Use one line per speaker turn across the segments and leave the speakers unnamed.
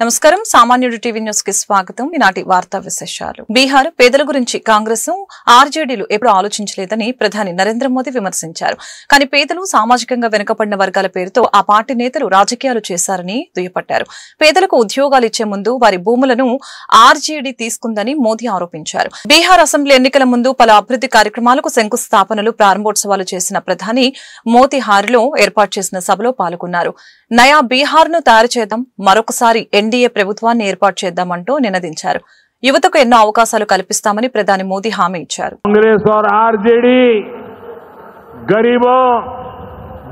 నమస్కారం సామాన్యుడు TV news కి స్వాగతం. ఈనాటి వార్తా విశేషాలు. బీహార్ పేదల గురించి కాంగ్రెస్ ఆర్జేడీలు ఎప్పుడూ ఆలోచించలేదని ప్రధాని నరేంద్ర మోదీ విమర్శించారు. కానీ పేదలు సామాజికంగా వెనుకబడిన వర్గాల పేరుతో ఆ పార్టీ నేతలు రాజకీయాలు చేశారని దుయ్యబట్టారు. పేదలకు ఉద్యోగాలు ఇచ్చే ముందు వారి భూములను ఆర్జేడీ తీసుకుందని మోదీ ఆరోపించారు. బీహార్ అసెంబ్లీ ఎన్నికల ముందు పలు అభివృద్ధి కార్యక్రమాలకు శంకుస్థాపనలు ప్రారంభోత్సవాలు చేసిన ప్రధాని మోతీహార్లో ఏర్పాటు చేసిన సభలో పాల్గొన్నారు. నయా బీహార్ ను తయారు చేద్దాం, మరొకసారి ఎన్డీఏ ప్రభుత్వాన్ని ఏర్పాటు చేద్దామంటూ నినదించారు. యువతకు ఎన్నో అవకాశాలు కల్పిస్తామని ప్రధాని మోదీ హామీ ఇచ్చారు.
कांग्रेस और आरजेडी गरीबों,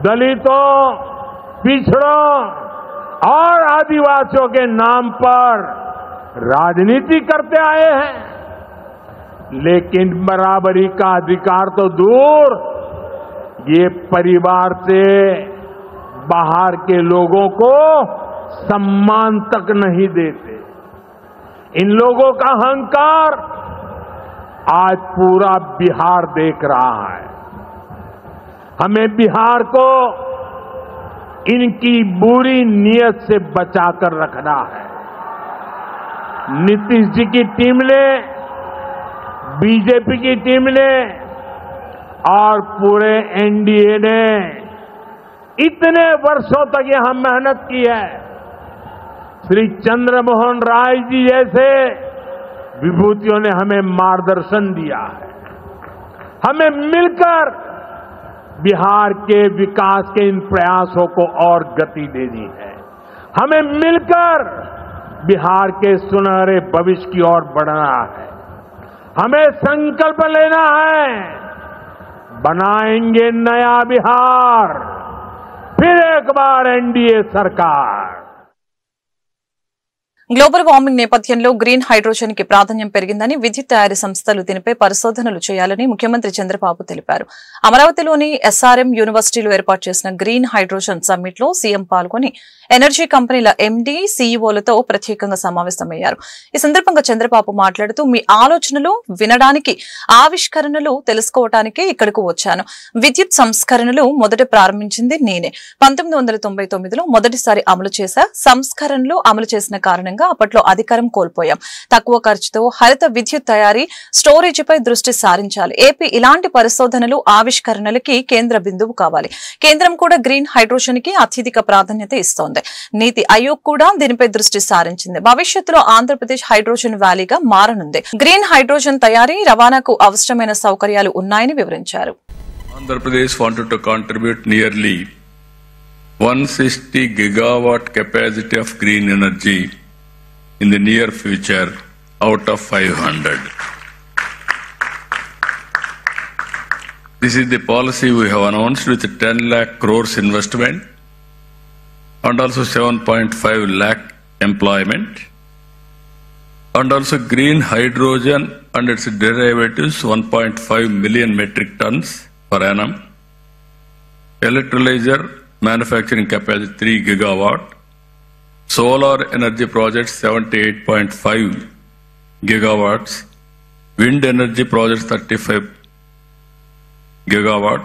दलितों, पिछड़ों और आदिवासियों के नाम पर राजनीति करते आए हैं, लेकिन बराबरी का अधिकार तो दूर, ये परिवार से बाहर के लोगों को सम्मान तक नहीं देते. इन लोगों का अहंकार आज पूरा बिहार देख रहा है. हमें बिहार को इनकी बुरी नीयत से बचाकर रखना है. नीतीश जी की टीम ने, बीजेपी की टीम ने और पूरे एनडीए ने इतने वर्षों तक यहां मेहनत की है. श्री चंद्रमोहन राय जी जैसे विभूतियों ने हमें मार्गदर्शन दिया है. हमें मिलकर बिहार के विकास के इन प्रयासों को और गति देनी है. हमें मिलकर बिहार के सुनहरे भविष्य की ओर बढ़ना है. हमें संकल्प लेना है, बनाएंगे नया बिहार, फिर एक बार एनडीए सरकार.
గ్లోబల్ వార్మింగ్ నేపథ్యంలో గ్రీన్ హైడ్రోజన్ కి ప్రాధాన్యం పెరిగిందని విద్యుత్ తయారీ సంస్థలు దీనిపై పరిశోధనలు చేయాలని ముఖ్యమంత్రి చంద్రబాబు తెలిపారు. అమరావతిలోని ఎస్ఆర్ఎం యూనివర్సిటీలో ఏర్పాటు చేసిన గ్రీన్ హైడ్రోజన్ సమ్మిట్ లో సీఎం పాల్గొని ఎనర్జీ కంపెనీల ఎండీ, సీఈఓలతో ప్రత్యేకంగా సమావేశమయ్యారు. ఈ సందర్భంగా చంద్రబాబు మాట్లాడుతూ మీ ఆలోచనలు వినడానికి, ఆవిష్కరణలు తెలుసుకోవటానికి ఇక్కడకు వచ్చాను. విద్యుత్ సంస్కరణలు మొదట ప్రారంభించింది నేనే. 1999లో మొదటిసారి అమలు చేశా. సంస్కరణలు అమలు చేసిన కారణంగా అప్పట్లో అధికారం కోల్పోయాం. తక్కువ ఖర్చుతో హరిత విద్యుత్ తయారీ, స్టోరేజీపై దృష్టి సారించాలి. ఏపీ ఇలాంటి పరిశోధనలు, ఆవిష్కరణలకి కేంద్ర బిందువు కావాలి. కేంద్రం కూడా గ్రీన్ హైడ్రోజన్ కి అత్యధిక ప్రాధాన్యత ఇస్తోంది. నీతి ఆయోగ్ కూడా దీనిపై దృష్టి సారించింది. భవిష్యత్తులో ఆంధ్రప్రదేశ్ హైడ్రోజన్ వ్యాలీగా మారనుంది. గ్రీన్ హైడ్రోజన్ తయారీ, రవాణాకు అవసరమైన సౌకర్యాలు ఉన్నాయని వివరించారు.
Andhra Pradesh wanted to contribute nearly 160 gigawatt capacity of green energy in the near future out of 500. This is the policy we have announced with 10 lakh crores investment and also 7.5 lakh employment, and also green hydrogen and its derivatives 1.5 million metric tons per annum, electrolyzer manufacturing capacity 3 gigawatt, solar energy projects 78.5 gigawatts, wind energy projects 35 gigawatt,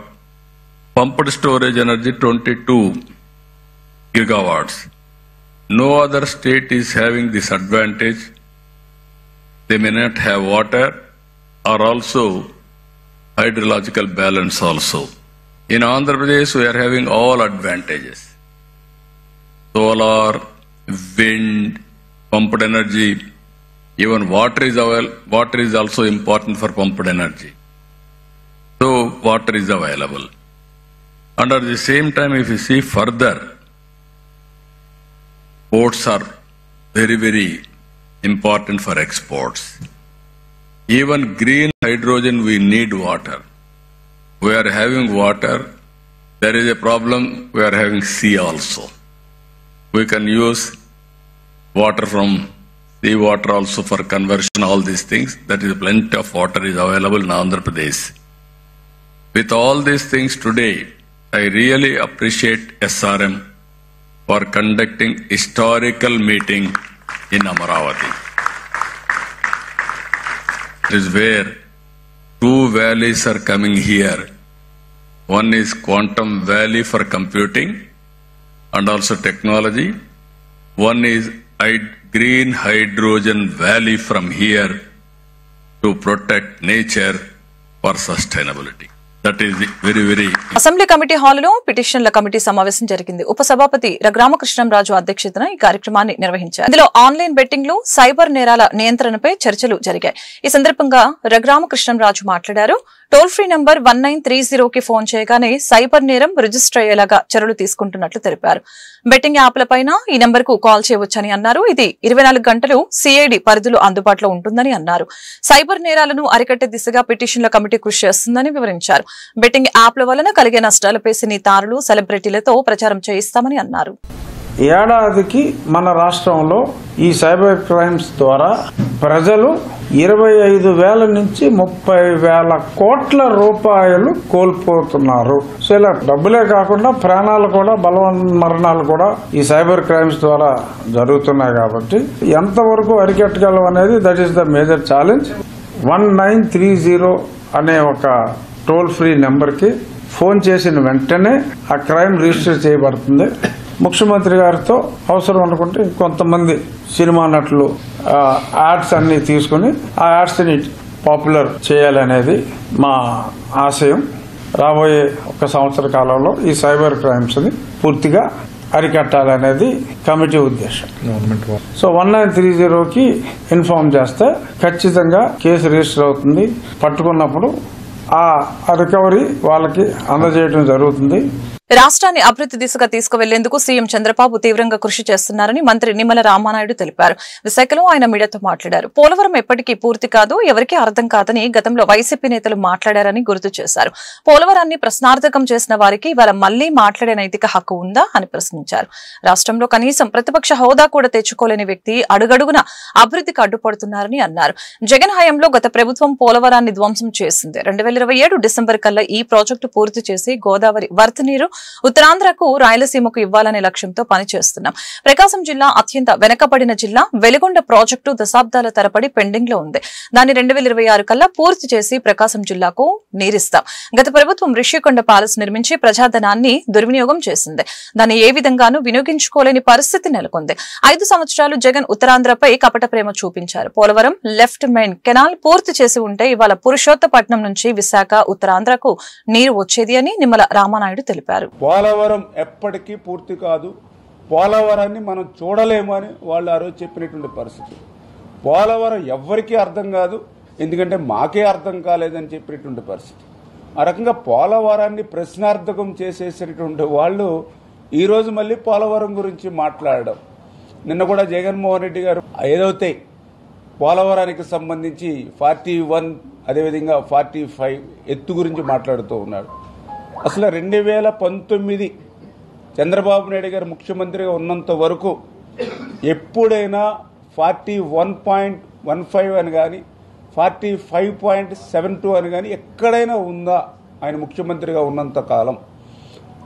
pumped storage energy 22 gigawatts. No other state is having this advantage. They may not have water or also hydrological balance also. In Andhra Pradesh, we are having all advantages. Solar, wind, pumped energy, even water is also important for pumped energy. So water is available. And at the same time, if you see further, ports are very, very important for exports. Even green hydrogen, we need water. We are having water. There is a problem. We are having sea also. We can use water from sea water also for conversion, all these things. That is plenty of water is available in Andhra Pradesh. With all these things today, I really appreciate SRM for conducting historical meeting in Amaravati. It is where two valleys are coming here. One is Quantum Valley for computing and also technology. One is green hydrogen valley from here to protect nature for sustainability. That is very
assembly committee హాలులో పిటిషన్ల committee సమావేశం జరిగింది. ఉపసభాపతి రఘురామకృష్ణంరాజు అధ్యక్షతన ఈ కార్యక్రమాన్ని నిర్వహించారు. ఇందులో online బెట్టింగ్లు, సైబర్ నేరాల నియంత్రణపై చర్చలు జరిగాయి. ఈ సందర్భంగా రఘురామకృష్ణంరాజు మాట్లాడారు. టోల్ ఫ్రీ నంబర్ 1930కి ఫోన్ చేయగానే సైబర్ నేరం రిజిస్టర్ అయ్యేలాగా చర్యలు తీసుకుంటున్నట్లు తెలిపారు. బెట్టింగ్ యాప్లపైన ఈ నంబర్కు కాల్ చేయవచ్చని అన్నారు. ఇది 24 గంటలు సిఐడి పరిధిలో అందుబాటులో ఉంటుందని అన్నారు. సైబర్ నేరాలను అరికట్టే దిశగా పిటిషన్ల కమిటీ కృషి చేస్తుందని వివరించారు. బెట్టింగ్ యాప్ల వలన కలిగే నష్టాలపై సినీ తారలు, సెలబ్రిటీలతో ప్రచారం చేయిస్తామని అన్నారు.
ఏడాదికి మన రాష్ట్రంలో ఈ సైబర్ క్రైమ్స్ ద్వారా ప్రజలు 25,000 నుంచి 30,000 కోట్ల రూపాయలు కోల్పోతున్నారు. సో ఇలా డబ్బులే కాకుండా ప్రాణాలు కూడా, బలవంత మరణాలు కూడా ఈ సైబర్ క్రైమ్స్ ద్వారా జరుగుతున్నాయి. కాబట్టి ఎంతవరకు అరికట్టగలం అనేది that is the major challenge. 1930 అనే ఒక టోల్ ఫ్రీ నెంబర్కి ఫోన్ చేసిన వెంటనే ఆ క్రైమ్ రిజిస్టర్ చేయబడుతుంది. ముఖ్యమంత్రి గారితో అవసరం అనుకుంటే కొంతమంది సినిమా నటులు యాడ్స్ అన్ని తీసుకుని ఆ యాడ్స్ ని పాపులర్ చేయాలనేది మా ఆశయం. రాబోయే 1 సంవత్సర కాలంలో ఈ సైబర్ క్రైమ్స్ ని పూర్తిగా అరికట్టాలనేది కమిటీ ఉద్దేశం. సో 1930కి ఇన్ఫార్మ్ చేస్తే ఖచ్చితంగా కేసు రిజిస్టర్ అవుతుంది. పట్టుకున్నప్పుడు ఆ రికవరీ వాళ్ళకి అందజేయడం జరుగుతుంది.
రాష్ట్రాన్ని అభివృద్ది దిశగా తీసుకువెళ్లేందుకు సీఎం చంద్రబాబు తీవ్రంగా కృషి చేస్తున్నారని మంత్రి నిమ్మల రామానాయుడు తెలిపారు. విశాఖలో ఆయన మీడియాతో మాట్లాడారు. పోలవరం ఎప్పటికీ పూర్తి కాదు, ఎవరికీ అర్థం కాదని గతంలో వైసీపీ నేతలు మాట్లాడారని గుర్తు చేశారు. పోలవరాన్ని ప్రశ్నార్థకం చేసిన వారికి ఇవాళ మళ్లీ మాట్లాడే నైతిక హక్కు ఉందా అని ప్రశ్నించారు. రాష్ట్రంలో కనీసం ప్రతిపక్ష హోదా కూడా తెచ్చుకోలేని వ్యక్తి అడుగడుగున అభివృద్దికి అడ్డుపడుతున్నారని అన్నారు. జగన్ హయాంలో గత ప్రభుత్వం పోలవరాన్ని ధ్వంసం చేసింది. 2027 డిసెంబర్ కల్లా ఈ ప్రాజెక్టు పూర్తి చేసి గోదావరి వరద నీరు ఉత్తరాంధ్రకు, రాయలసీమకు ఇవ్వాలనే లక్ష్యంతో పనిచేస్తున్నాం. ప్రకాశం జిల్లా అత్యంత వెనకబడిన జిల్లా. వెలిగొండ ప్రాజెక్టు దశాబ్దాల తరబడి పెండింగ్ లో ఉంది. దాన్ని 2026 కల్లా పూర్తి చేసి ప్రకాశం జిల్లాకు నీరిస్తాం. గత ప్రభుత్వం రిషికొండ ప్యాలెస్ నిర్మించి ప్రజాధనాన్ని దుర్వినియోగం చేసింది. దాన్ని ఏ విధంగానూ వినియోగించుకోలేని పరిస్థితి నెలకొంది. 5 సంవత్సరాలు జగన్ ఉత్తరాంధ్రపై కపట ప్రేమ చూపించారు. పోలవరం లెఫ్ట్ మెయిన్ కెనాల్ పూర్తి చేసి ఉంటే ఇవాళ పురుషోత్తపట్నం నుంచి విశాఖ, ఉత్తరాంధ్రకు నీరు వచ్చేది అని నిమ్మల రామానాయుడు తెలిపారు.
పోలవరం ఎప్పటికీ పూర్తి కాదు, పోలవరాన్ని మనం చూడలేము అని వాళ్ళు ఆ రోజు చెప్పినటువంటి పరిస్థితి. పోలవరం ఎవ్వరికీ అర్థం కాదు, ఎందుకంటే మాకే అర్థం కాలేదని చెప్పినటువంటి పరిస్థితి. ఆ రకంగా పోలవరాన్ని ప్రశ్నార్థకం చేసేసినటువంటి వాళ్ళు ఈరోజు మళ్ళీ పోలవరం గురించి మాట్లాడడం. నిన్న కూడా జగన్మోహన్ రెడ్డి గారు ఏదైతే పోలవరానికి సంబంధించి 41 అదేవిధంగా 45 ఎత్తు గురించి మాట్లాడుతూ ఉన్నాడు. అసలు 2019 చంద్రబాబు నాయుడు గారు ముఖ్యమంత్రిగా ఉన్నంత వరకు ఎప్పుడైనా 41.15 అని కానీ 45.72 అని కానీ ఎక్కడైనా ఉందా ఆయన ముఖ్యమంత్రిగా ఉన్నంత కాలం?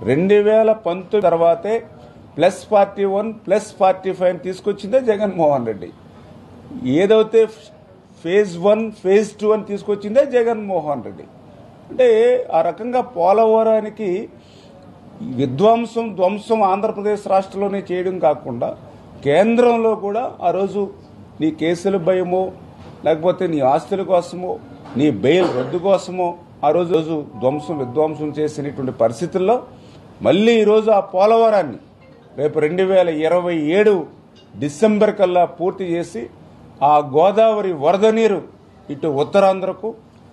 2019 తర్వాతే +41 +45 తీసుకొచ్చిందే జగన్మోహన్ రెడ్డి. ఏదైతే ఫేజ్ 1 ఫేజ్ 2 అని తీసుకొచ్చిందే జగన్మోహన్ రెడ్డి. అంటే ఆ రకంగా పోలవరానికి ధ్వంసం ఆంధ్రప్రదేశ్ రాష్ట్రంలోనే చేయడం కాకుండా కేంద్రంలో కూడా ఆ రోజు నీ కేసుల భయమో లేకపోతే నీ ఆస్తుల కోసమో నీ బెయిల్ రద్దు కోసమో ఆ రోజు విధ్వంసం చేసినటువంటి పరిస్థితుల్లో మళ్ళీ ఈరోజు ఆ పోలవరాన్ని రేపు 2027 డిసెంబర్ కల్లా పూర్తి చేసి ఆ గోదావరి వరద నీరు ఇటు ఉత్తరాంధ్రకు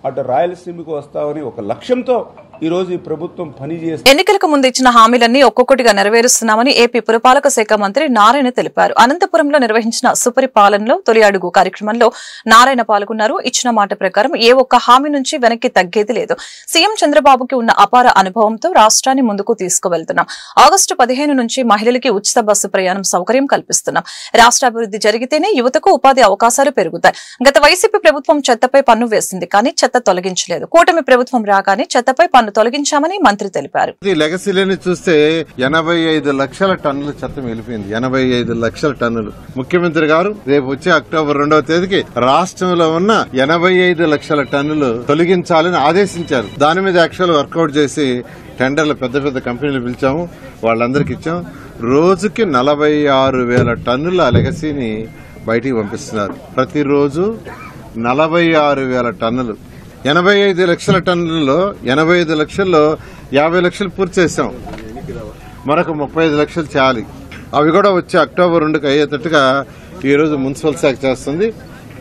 అటు రాయలసీమకు వస్తామని ఒక లక్ష్యంతో ఈ రోజు ఈ ప్రభుత్వం పనిచేస్తుంది.
ఎన్నికలకు ముందు ఇచ్చిన హామీలన్నీ ఒక్కొక్కటిగా నెరవేరుస్తున్నామని ఏపీ పురపాలక శాఖ మంత్రి నారాయణ తెలిపారు. అనంతపురంలో నిర్వహించిన సుపరిపాలనలో తొలి అడుగు కార్యక్రమంలో నారాయణ పాల్గొన్నారు. ఇచ్చిన మాట ప్రకారం ఏ ఒక్క హామీ నుంచి వెనక్కి తగ్గేది లేదు. సీఎం చంద్రబాబుకి ఉన్న అపార అనుభవంతో రాష్ట్రాన్ని ముందుకు తీసుకువెళ్తున్నాం. ఆగస్టు 15 నుంచి మహిళలకి ఉచిత బస్సు ప్రయాణం సౌకర్యం కల్పిస్తున్నాం. రాష్ట్ర అభివృద్ధి జరిగితేనే యువతకు ఉపాధి అవకాశాలు పెరుగుతాయి. గత వైసీపీ ప్రభుత్వం చెత్తపై పన్ను వేసింది, కానీ చెత్త తొలగించలేదు. కూటమి ప్రభుత్వం రాగానే చెత్తపై పన్ను తొలగించామని మంత్రి తెలిపారు.
లెగసీలని చూస్తే 85 లక్షల టన్నుల చెత్త మిగిలిపోయింది. 85 లక్షల టన్నులు. ముఖ్యమంత్రి గారు రేపు వచ్చే అక్టోబర్ 2వ తేదీకి రాష్ట్రంలో ఉన్న 85 లక్షల టన్నులు తొలగించాలని ఆదేశించారు. దాని మీద యాక్చువల్ వర్కౌట్ చేసి టెండర్లు పెద్ద పెద్ద కంపెనీలు పిలిచాము, వాళ్ళందరికి ఇచ్చాం. రోజుకి 46,000 టన్నుల లెగసీని బయటికి పంపిస్తున్నారు. ప్రతిరోజు 46,000 టన్నులు. 85 లక్షల టన్నులలో 85 లక్షల్లో 50 లక్షలు పూర్తి చేశాం. మరొక 35 లక్షలు చేయాలి. అవి కూడా వచ్చి అక్టోబర్ 2కి అయ్యేటట్టుగా ఈరోజు మున్సిపల్ శాఖ చేస్తుంది.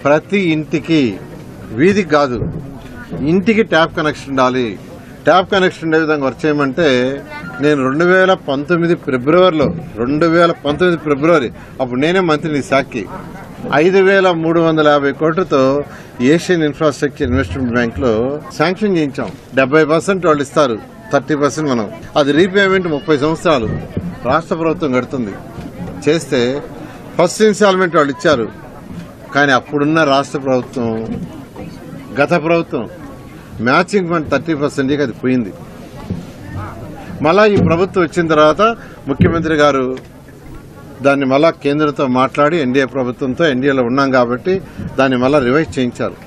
ప్రతి ఇంటికి, వీధికి కాదు, ఇంటికి ట్యాప్ కనెక్షన్ ఉండాలి. ట్యాప్ కనెక్షన్ ఉండే విధంగా వర్క్ చేయమంటే నేను 2019 ఫిబ్రవరి అప్పుడు నేనే మంత్రిని శాఖకి 5,350 కోట్లతో ఏషియన్ ఇన్ఫ్రాస్ట్రక్చర్ ఇన్వెస్ట్మెంట్ బ్యాంక్ లో శాంక్షన్ చేయించాం. 70% వాళ్ళు ఇస్తారు, 30% మనం. అది రీపేమెంట్ 30 సంవత్సరాలు రాష్ట్ర ప్రభుత్వం కడుతుంది. చేస్తే ఫస్ట్ ఇన్స్టాల్మెంట్ వాళ్ళు ఇచ్చారు. కానీ అప్పుడున్న రాష్ట్ర ప్రభుత్వం, గత ప్రభుత్వం మ్యాచింగ్ ఫండ్ 30%కి అది పోయింది. మళ్ళా ఈ ప్రభుత్వం వచ్చిన తర్వాత ముఖ్యమంత్రి గారు దాన్ని మళ్ళా కేంద్రంతో మాట్లాడి ఎన్డీఏ ప్రభుత్వంతో, ఎన్డీఏలో ఉన్నాం కాబట్టి దాన్ని మళ్ళా రివైజ్ చేయించారు.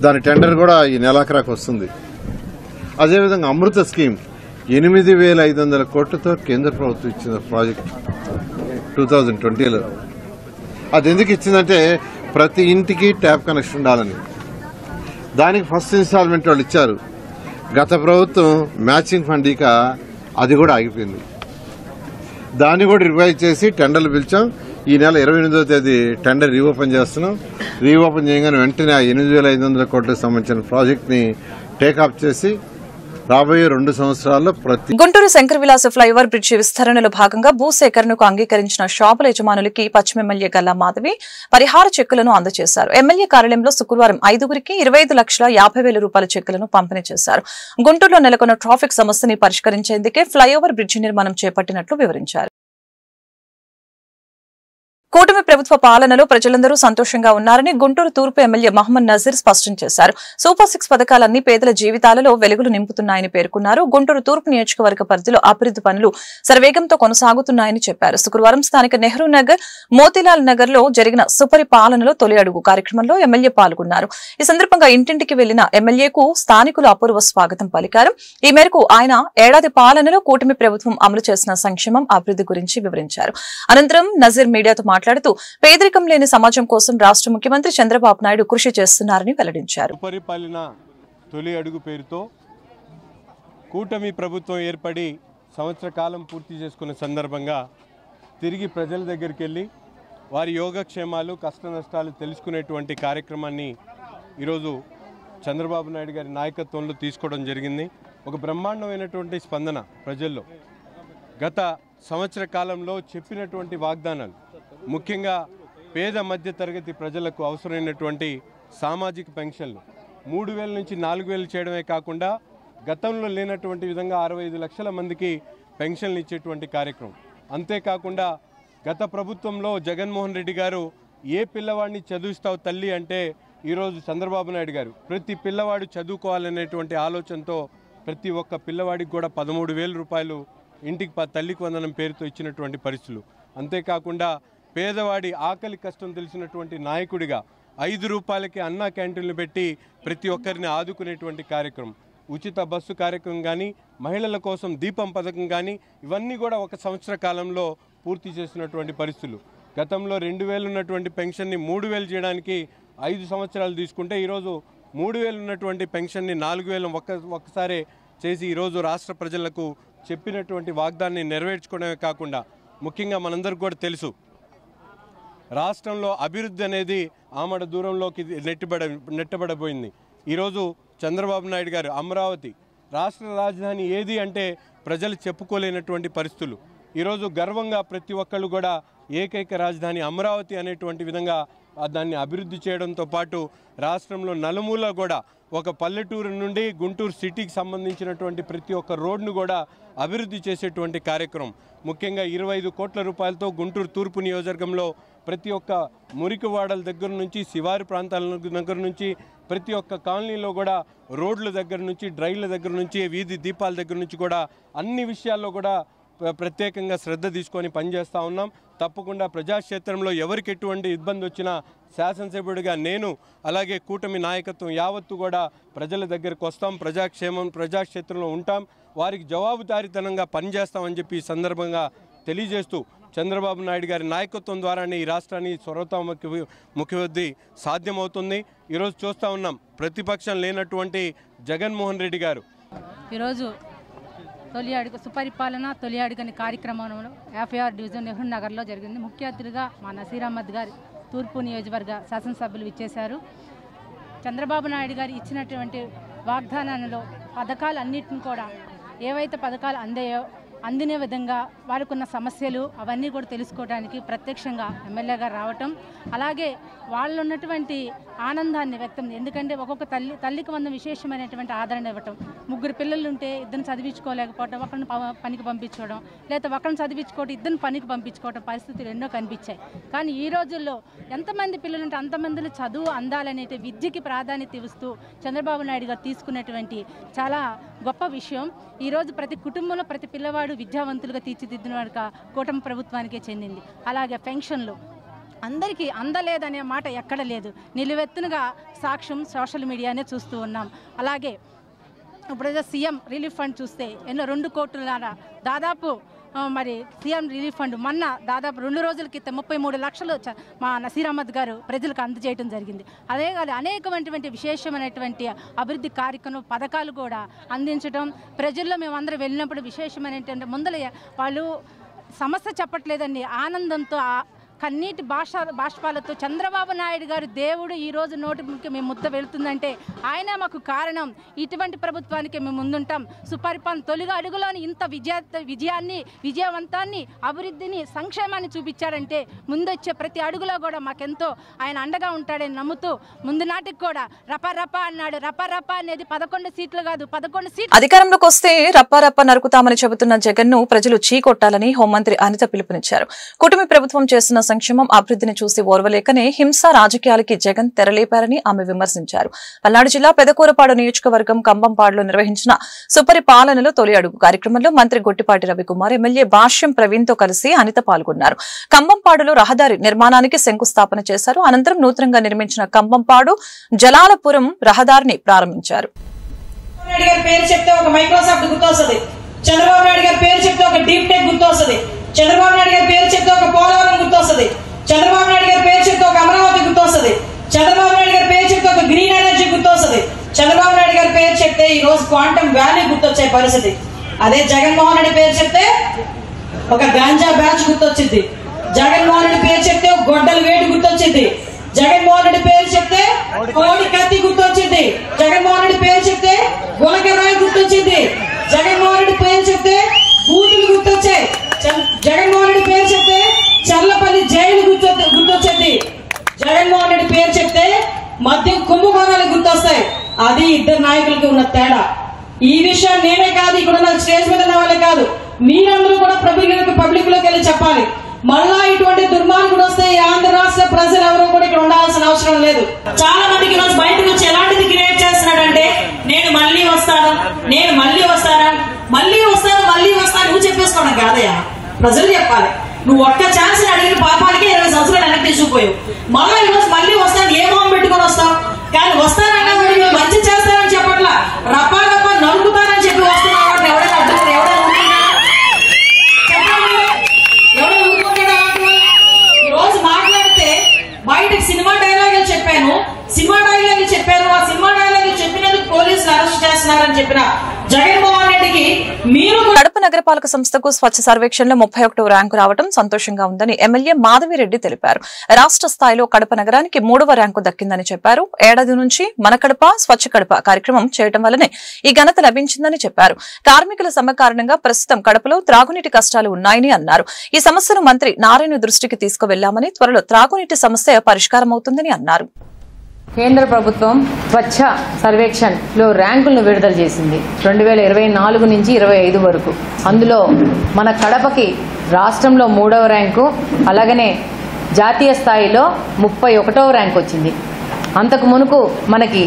దాని టెండర్ కూడా ఈ నెలాఖరాకు వస్తుంది. అదేవిధంగా అమృత స్కీమ్ 8,500 కోట్లతో కేంద్ర ప్రభుత్వం ఇచ్చిన ప్రాజెక్ట్ 2020లో. అది ఎందుకు ఇచ్చిందంటే ప్రతి ఇంటికి ట్యాప్ కనెక్షన్ ఉండాలని. దానికి ఫస్ట్ ఇన్స్టాల్మెంట్ వాళ్ళు ఇచ్చారు. గత ప్రభుత్వం మ్యాచింగ్ ఫండ్ ఇక అది కూడా ఆగిపోయింది. దాన్ని కూడా రివైజ్ చేసి టెండర్లు పిలిచాం. ఈ నెల 28వ తేదీ టెండర్ రీఓపెన్ చేస్తున్నాం. రీఓపెన్ చేయగానే వెంటనే 8,500 కోట్లకు సంబంధించిన ప్రాజెక్ట్ ని టేకాఫ్ చేసి రాబోయే 2 సంవత్సరాల్లో
గుంటూరు శంకర విలాస ఫ్లైఓవర్ బ్రిడ్జి విస్తరణలో భాగంగా భూసేకరణకు అంగీకరించిన షాపుల యజమానులకి పశ్చిమ ఎమ్మెల్యే గల్లా మాధవి పరిహార చెక్కులను అందజేశారు. ఎమ్మెల్యే కార్యాలయంలో శుక్రవారం 5గురికి 25,50,000 రూపాయల చెక్కులను పంపిణీ చేశారు. గుంటూరులో నెలకొన్న ట్రాఫిక్ సమస్యని పరిష్కరించేందుకే ఫ్లైఓవర్ బ్రిడ్జి నిర్మాణం చేపట్టినట్లు వివరించారు. కూటమి ప్రభుత్వ పాలనలో ప్రజలందరూ సంతోషంగా ఉన్నారని గుంటూరు తూర్పు ఎమ్మెల్యే మహమ్మద్ నజీర్ స్పష్టం చేశారు. సూపర్ 6 పథకాలన్నీ పేదల జీవితాలలో వెలుగులు నింపుతున్నాయని పేర్కొన్నారు. గుంటూరు తూర్పు నియోజకవర్గ పరిధిలో అభివృద్ది పనులు శరవేగంతో కొనసాగుతున్నాయని చెప్పారు. శుక్రవారం స్థానిక నెహ్రూ నగర్, మోతీలాల్ నగర్ లో జరిగిన సుపరిపాలనలో తొలి అడుగు కార్యక్రమంలో ఎమ్మెల్యే పాల్గొన్నారు. ఈ సందర్భంగా ఇంటింటికి వెళ్లిన ఎమ్మెల్యేకు స్థానికులు అపూర్వ స్వాగతం పలికారు. ఈ మేరకు ఆయన ఏడాది పాలనలో కూటమి ప్రభుత్వం అమలు చేసిన సంక్షేమం, అభివృద్ది గురించి వివరించారు. అనంతరం నజీర్ మీడియాతో మాట్లాడుతూ పేదరికం లేని సమాజం కోసం రాష్ట్ర ముఖ్యమంత్రి చంద్రబాబు నాయుడు కృషి చేస్తున్నారని వెల్లడించారు.
పరిపాలన తొలి అడుగు పేరుతో కూటమి ప్రభుత్వం ఏర్పడి సంవత్సర కాలం పూర్తి చేసుకున్న సందర్భంగా తిరిగి ప్రజల దగ్గరికి వెళ్ళి వారి యోగక్షేమాలు, కష్ట నష్టాలు తెలుసుకునేటువంటి కార్యక్రమాన్ని ఈరోజు చంద్రబాబు నాయుడు గారి నాయకత్వంలో తీసుకోవడం జరిగింది. ఒక బ్రహ్మాండమైనటువంటి స్పందన ప్రజల్లో. గత సంవత్సర కాలంలో చెప్పినటువంటి వాగ్దానాలు, ముఖ్యంగా పేద మధ్య తరగతి ప్రజలకు అవసరమైనటువంటి సామాజిక పెన్షన్లు 3,000 నుంచి 4,000 చేయడమే కాకుండా గతంలో లేనటువంటి విధంగా 65 లక్షల మందికి పెన్షన్లు ఇచ్చేటువంటి కార్యక్రమం. అంతేకాకుండా గత ప్రభుత్వంలో జగన్మోహన్ రెడ్డి గారు ఏ పిల్లవాడిని చదివిస్తావు తల్లి అంటే ఈరోజు చంద్రబాబు నాయుడు గారు ప్రతి పిల్లవాడు చదువుకోవాలనేటువంటి ఆలోచనతో ప్రతి ఒక్క పిల్లవాడికి కూడా 13,000 రూపాయలు ఇంటికి తల్లికి వందనం పేరుతో ఇచ్చినటువంటి పరిస్థితులు. అంతేకాకుండా పేదవాడి ఆకలి కష్టం తెలిసినటువంటి నాయకుడిగా 5 రూపాయలకి అన్నా క్యాంటీన్లు పెట్టి ప్రతి ఒక్కరిని ఆదుకునేటువంటి కార్యక్రమం, ఉచిత బస్సు కార్యక్రమం కానీ, మహిళల కోసం దీపం పథకం కానీ, ఇవన్నీ కూడా ఒక సంవత్సర కాలంలో పూర్తి చేసినటువంటి పరిస్థితులు. గతంలో 2,000 ఉన్నటువంటి పెన్షన్ని 3,000 చేయడానికి 5 సంవత్సరాలు తీసుకుంటే ఈరోజు 3,000 ఉన్నటువంటి పెన్షన్ని 4,000 ఒక్కసారే చేసి ఈరోజు రాష్ట్ర ప్రజలకు చెప్పినటువంటి వాగ్దాన్ని నెరవేర్చుకోవడమే కాకుండా ముఖ్యంగా మనందరికీ కూడా తెలుసు, రాష్ట్రంలో అభివృద్ధి అనేది ఆమడ దూరంలోకి నెట్టబడబోయింది. ఈరోజు చంద్రబాబు నాయుడు గారు అమరావతి రాష్ట్ర రాజధాని ఏది అంటే ప్రజలు చెప్పుకోలేనటువంటి పరిస్థితులు. ఈరోజు గర్వంగా ప్రతి ఒక్కళ్ళు కూడా ఏకైక రాజధాని అమరావతి అనేటువంటి విధంగా దాన్ని అభివృద్ధి చేయడంతో పాటు రాష్ట్రంలో నలుమూల కూడా ఒక పల్లెటూరు నుండి గుంటూరు సిటీకి సంబంధించినటువంటి ప్రతి ఒక్క రోడ్ను కూడా అభివృద్ధి చేసేటువంటి కార్యక్రమం. ముఖ్యంగా 25 కోట్ల రూపాయలతో గుంటూరు తూర్పు నియోజకవర్గంలో ప్రతి ఒక్క మురికివాడల దగ్గర నుంచి, శివారు ప్రాంతాల దగ్గర నుంచి, ప్రతి ఒక్క కాలనీలో కూడా రోడ్ల దగ్గర నుంచి, డ్రైన్ల దగ్గర నుంచి, వీధి దీపాల దగ్గర నుంచి కూడా అన్ని విషయాల్లో కూడా ప్రత్యేకంగా శ్రద్ధ తీసుకొని పనిచేస్తూ ఉన్నాం. తప్పకుండా ప్రజాక్షేత్రంలో ఎవరికి ఎటువంటి ఇబ్బంది వచ్చినా శాసనసభ్యుడిగా నేను, అలాగే కూటమి నాయకత్వం యావత్తు కూడా ప్రజల దగ్గరకు వస్తాం, ప్రజాక్షేత్రంలో ఉంటాం, వారికి జవాబుదారీతనంగా పనిచేస్తామని చెప్పి ఈ సందర్భంగా తెలియజేస్తూ చంద్రబాబు నాయుడు గారి నాయకత్వం ద్వారానే ఈ రాష్ట్రాన్ని ముఖ్యవృద్ధి సాధ్యమవుతుంది. ఈరోజు చూస్తూ ఉన్నాం ప్రతిపక్షం లేనటువంటి జగన్మోహన్ రెడ్డి గారు
ఈరోజు తొలి అడుగు సుపరిపాలన తొలి అడుగని కార్యక్రమంలో 56 డివిజన్ నెహ్రూ నగర్లో జరిగింది. ముఖ్య అతిథిగా మా నసీర్ అహ్మద్ గారు తూర్పు నియోజకవర్గ శాసనసభ్యులు ఇచ్చేశారు. చంద్రబాబు నాయుడు గారు ఇచ్చినటువంటి వాగ్దానాలలో పథకాలన్నింటిని కూడా ఏవైతే పథకాలు అందిన విధంగా వారికున్న సమస్యలు అవన్నీ కూడా తెలుసుకోవడానికి ప్రత్యక్షంగా ఎమ్మెల్యే గారు రావటం, అలాగే వాళ్ళు ఉన్నటువంటి ఆనందాన్ని వ్యక్తం, ఎందుకంటే ఒక్కొక్క తల్లికి వంద విశేషమైనటువంటి ఆదరణ ఇవ్వటం. 3 పిల్లలు ఉంటే ఇద్దరిని చదివించుకోలేకపోవడం, ఒకరిని పనికి పంపించుకోవడం, లేదా ఒకరిని చదివించుకోవడం ఇద్దరిని పనికి పంపించుకోవడం పరిస్థితులు ఎన్నో కనిపించాయి. కానీ ఈ రోజుల్లో ఎంతమంది పిల్లలు ఉంటే అంతమందిలో చదువు అందాలనే విద్యకి ప్రాధాన్యత ఇస్తూ చంద్రబాబు నాయుడు గారు తీసుకున్నటువంటి చాలా గొప్ప విషయం. ఈరోజు ప్రతి కుటుంబంలో ప్రతి పిల్లవాడు విద్యావంతులుగా తీర్చిదిద్దిన వాడిక కూటమి ప్రభుత్వానికే చెందింది. అలాగే పెన్షన్లు అందరికీ అందలేదనే మాట ఎక్కడ లేదు, నిలువెత్తునుగా సాక్ష్యం సోషల్ మీడియానే చూస్తూ ఉన్నాం. అలాగే ఇప్పుడు సీఎం రిలీఫ్ ఫండ్ చూస్తే ఎన్నో 2 కోట్ల దాదాపు మరి సీఎం రిలీఫ్ ఫండ్ మొన్న దాదాపు 2 రోజుల క్రితం 33 లక్షలు మా నసీర్ అహ్మద్ గారు ప్రజలకు అందజేయడం జరిగింది. అదే కాదు అనేకమైనటువంటి విశేషమైనటువంటి అభివృద్ధి కార్యక్రమం పథకాలు కూడా అందించడం, ప్రజల్లో మేమందరం వెళ్ళినప్పుడు విశేషమైనటువంటి ముందల వాళ్ళు సమస్య చెప్పట్లేదండి, ఆనందంతో కన్నీటి బాష్పాలతో చంద్రబాబు నాయుడు గారు దేవుడు ఈరోజు నోటికి మేము ముద్ద వెళుతుందంటే ఆయన మాకు కారణం. ఇటువంటి ప్రభుత్వానికి మేము ముందుంటాం. సుపరిపాలన తొలిగా అడుగులోని ఇంత విజయాన్ని విజయవంతాన్ని అభివృద్ధిని సంక్షేమాన్ని చూపించాడంటే ముందొచ్చే ప్రతి అడుగులో కూడా మాకెంతో ఆయన అండగా ఉంటాడని నమ్ముతూ ముందు నాటికి కూడా రపరప అన్నాడు. రపరప అనేది 11 సీట్లు కాదు 11 సీట్లు.
అధికారంలోకి వస్తే రప్పరప్ప నరుకుతామని చెబుతున్న జగన్ ను ప్రజలు చీకొట్టాలని హోంమంత్రి అనిత పిలుపునిచ్చారు. కూటమి ప్రభుత్వం చేస్తున్న సంక్షేమం అభివృద్ధిని చూసి ఓర్వలేకనే హింస రాజకీయాలకి జగన్ తెరలేపారని ఆమె విమర్శించారు. పల్నాడు జిల్లా పెదకూరపాడు నియోజకవర్గం కంబంపాడులో నిర్వహించిన సుపరిపాలనలో తొలి అడుగు కార్యక్రమంలో మంత్రి గొట్టిపాటి రవికుమార్, ఎమ్మెల్యే భాష్యం ప్రవీణ్ తో కలిసి అనిత పాల్గొన్నారు. కంబంపాడులో రహదారి నిర్మాణానికి శంకుస్థాపన చేశారు. అనంతరం నూతనంగా నిర్మించిన కంబంపాడు జలాలపురం రహదారిని ప్రారంభించారు.
చంద్రబాబు నాయుడు గారి పేరు చెప్తే ఒక డీప్ టెక్ గుర్తొస్తుంది. చంద్రబాబు నాయుడు గారి పేరు చెప్తే ఒక పోలవరం గుర్తొస్తుంది. చంద్రబాబు నాయుడు గారి పేరు చెప్తే ఒక అమరావతి గుర్తొస్తుంది. చంద్రబాబు నాయుడు గారి పేరు చెప్తే ఒక గ్రీన్ ఎనర్జీ గుర్తొస్తుంది. చంద్రబాబు నాయుడు గారి పేరు చెప్తే ఈ రోజు క్వాంటమ్ వ్యాలీ గుర్తొచ్చే పరిస్థితి. అదే జగన్మోహన్ రెడ్డి పేరు చెప్తే ఒక గాంజా బ్యాచ్ గుర్తొచ్చింది. జగన్మోహన్ రెడ్డి పేరు చెప్తే ఒక గొడ్డల వేడి గుర్తొచ్చింది. జగన్మోహన్ రెడ్డి పేరు చెప్తే కోడి కత్తి గుర్తొచ్చింది. జగన్మోహన్ రెడ్డి పేరు చెప్తే గులకరాయి గుర్తొచ్చింది. జగన్మోహన్ రెడ్డి పేరు చెప్తే బూతులు గుర్తొచ్చాయి. జగన్మోహన్ రెడ్డి పేరు చెప్తే చల్లపల్లి జైలు గుర్తొచ్చింది. జగన్మోహన్ రెడ్డి పేరు చెప్తే మద్యం కుంభకోణాలు గుర్తొస్తాయి. అది ఇద్దరు నాయకులకి ఉన్న తేడా. ఈ విషయం నేనే కాదు, ఇక్కడ ఉన్న స్టేజ్ మీద ఉన్న వాళ్ళే కాదు, మీరందరూ కూడా పబ్లిక్ లోకి వెళ్ళి చెప్పాలి. మళ్ళా ఇటువంటి దుర్మార్గుడు వస్తే ఈ ఆంధ్ర రాష్ట్ర ప్రజలు ఎవరు కూడా ఇక్కడ ఉండాల్సిన అవసరం లేదు. చాలా మందికి ఈరోజు బయటకు వచ్చి ఎలాంటిది క్రియేట్ చేస్తున్నాడంటే నేను మళ్ళీ వస్తాను, నేను మళ్ళీ వస్తాను, మళ్ళీ వస్తాను, మళ్ళీ వస్తాను నువ్వు చెప్పేసుకోవడం కాదయ్యా, ప్రజలు చెప్పాలి. నువ్వు ఒక్క ఛాన్స్ అడిగిన పాపానికి 20 సంవత్సరాలు వెనక్కి తీసుకుపోయావు. మళ్ళీ ఈరోజు మళ్ళీ వస్తాను ఏ మొహం పెట్టుకొని వస్తావు? కానీ వస్తానన్నా వాడు మంచి చేస్తానని చెప్పట్లా, రప్పా రప్పా నరుకుతానని చెప్పి వస్తున్నావు. ఎవడైనా అడ్డు ఎవడైనా రోజు మాట్లాడితే బయటకు సినిమా డైలాగులు చెప్పాను, సినిమా డైలాగులు చెప్పాను, ఆ సినిమా డైలాగులు చెప్పినందుకు పోలీసులు అరెస్ట్ చేస్తున్నారని చెప్పిన జగన్మోహన్ రెడ్డికి మీరు
కడప నగరపాలక సంస్థకు స్వచ్ఛ సర్వేక్షణలో 31వ ర్యాంకు రావడం సంతోషంగా ఉందని ఎమ్మెల్యే మాధవిరెడ్డి తెలిపారు. రాష్ట్ర స్థాయిలో కడప నగరానికి 3వ ర్యాంకు దక్కిందని చెప్పారు. ఏడాది నుంచి మన కడప స్వచ్ఛ కడప కార్యక్రమం చేయడం వల్లనే ఈ ఘనత లభించిందని చెప్పారు. కార్మికుల సమ్మె కారణంగా ప్రస్తుతం కడపలో త్రాగునీటి కష్టాలు ఉన్నాయని అన్నారు. ఈ సమస్యను మంత్రి నారాయణ దృష్టికి తీసుకువెళ్లామని, త్వరలో త్రాగునీటి సమస్య పరిష్కారం అవుతుందని అన్నారు.
కేంద్ర ప్రభుత్వం స్వచ్ఛ సర్వేక్షణలో ర్యాంకులను విడుదల చేసింది 2024 నుంచి 25 వరకు. అందులో మన కడపకి రాష్ట్రంలో 3వ ర్యాంకు, అలాగనే జాతీయ స్థాయిలో 31వ ర్యాంకు వచ్చింది. అంతకు మునుపు మనకి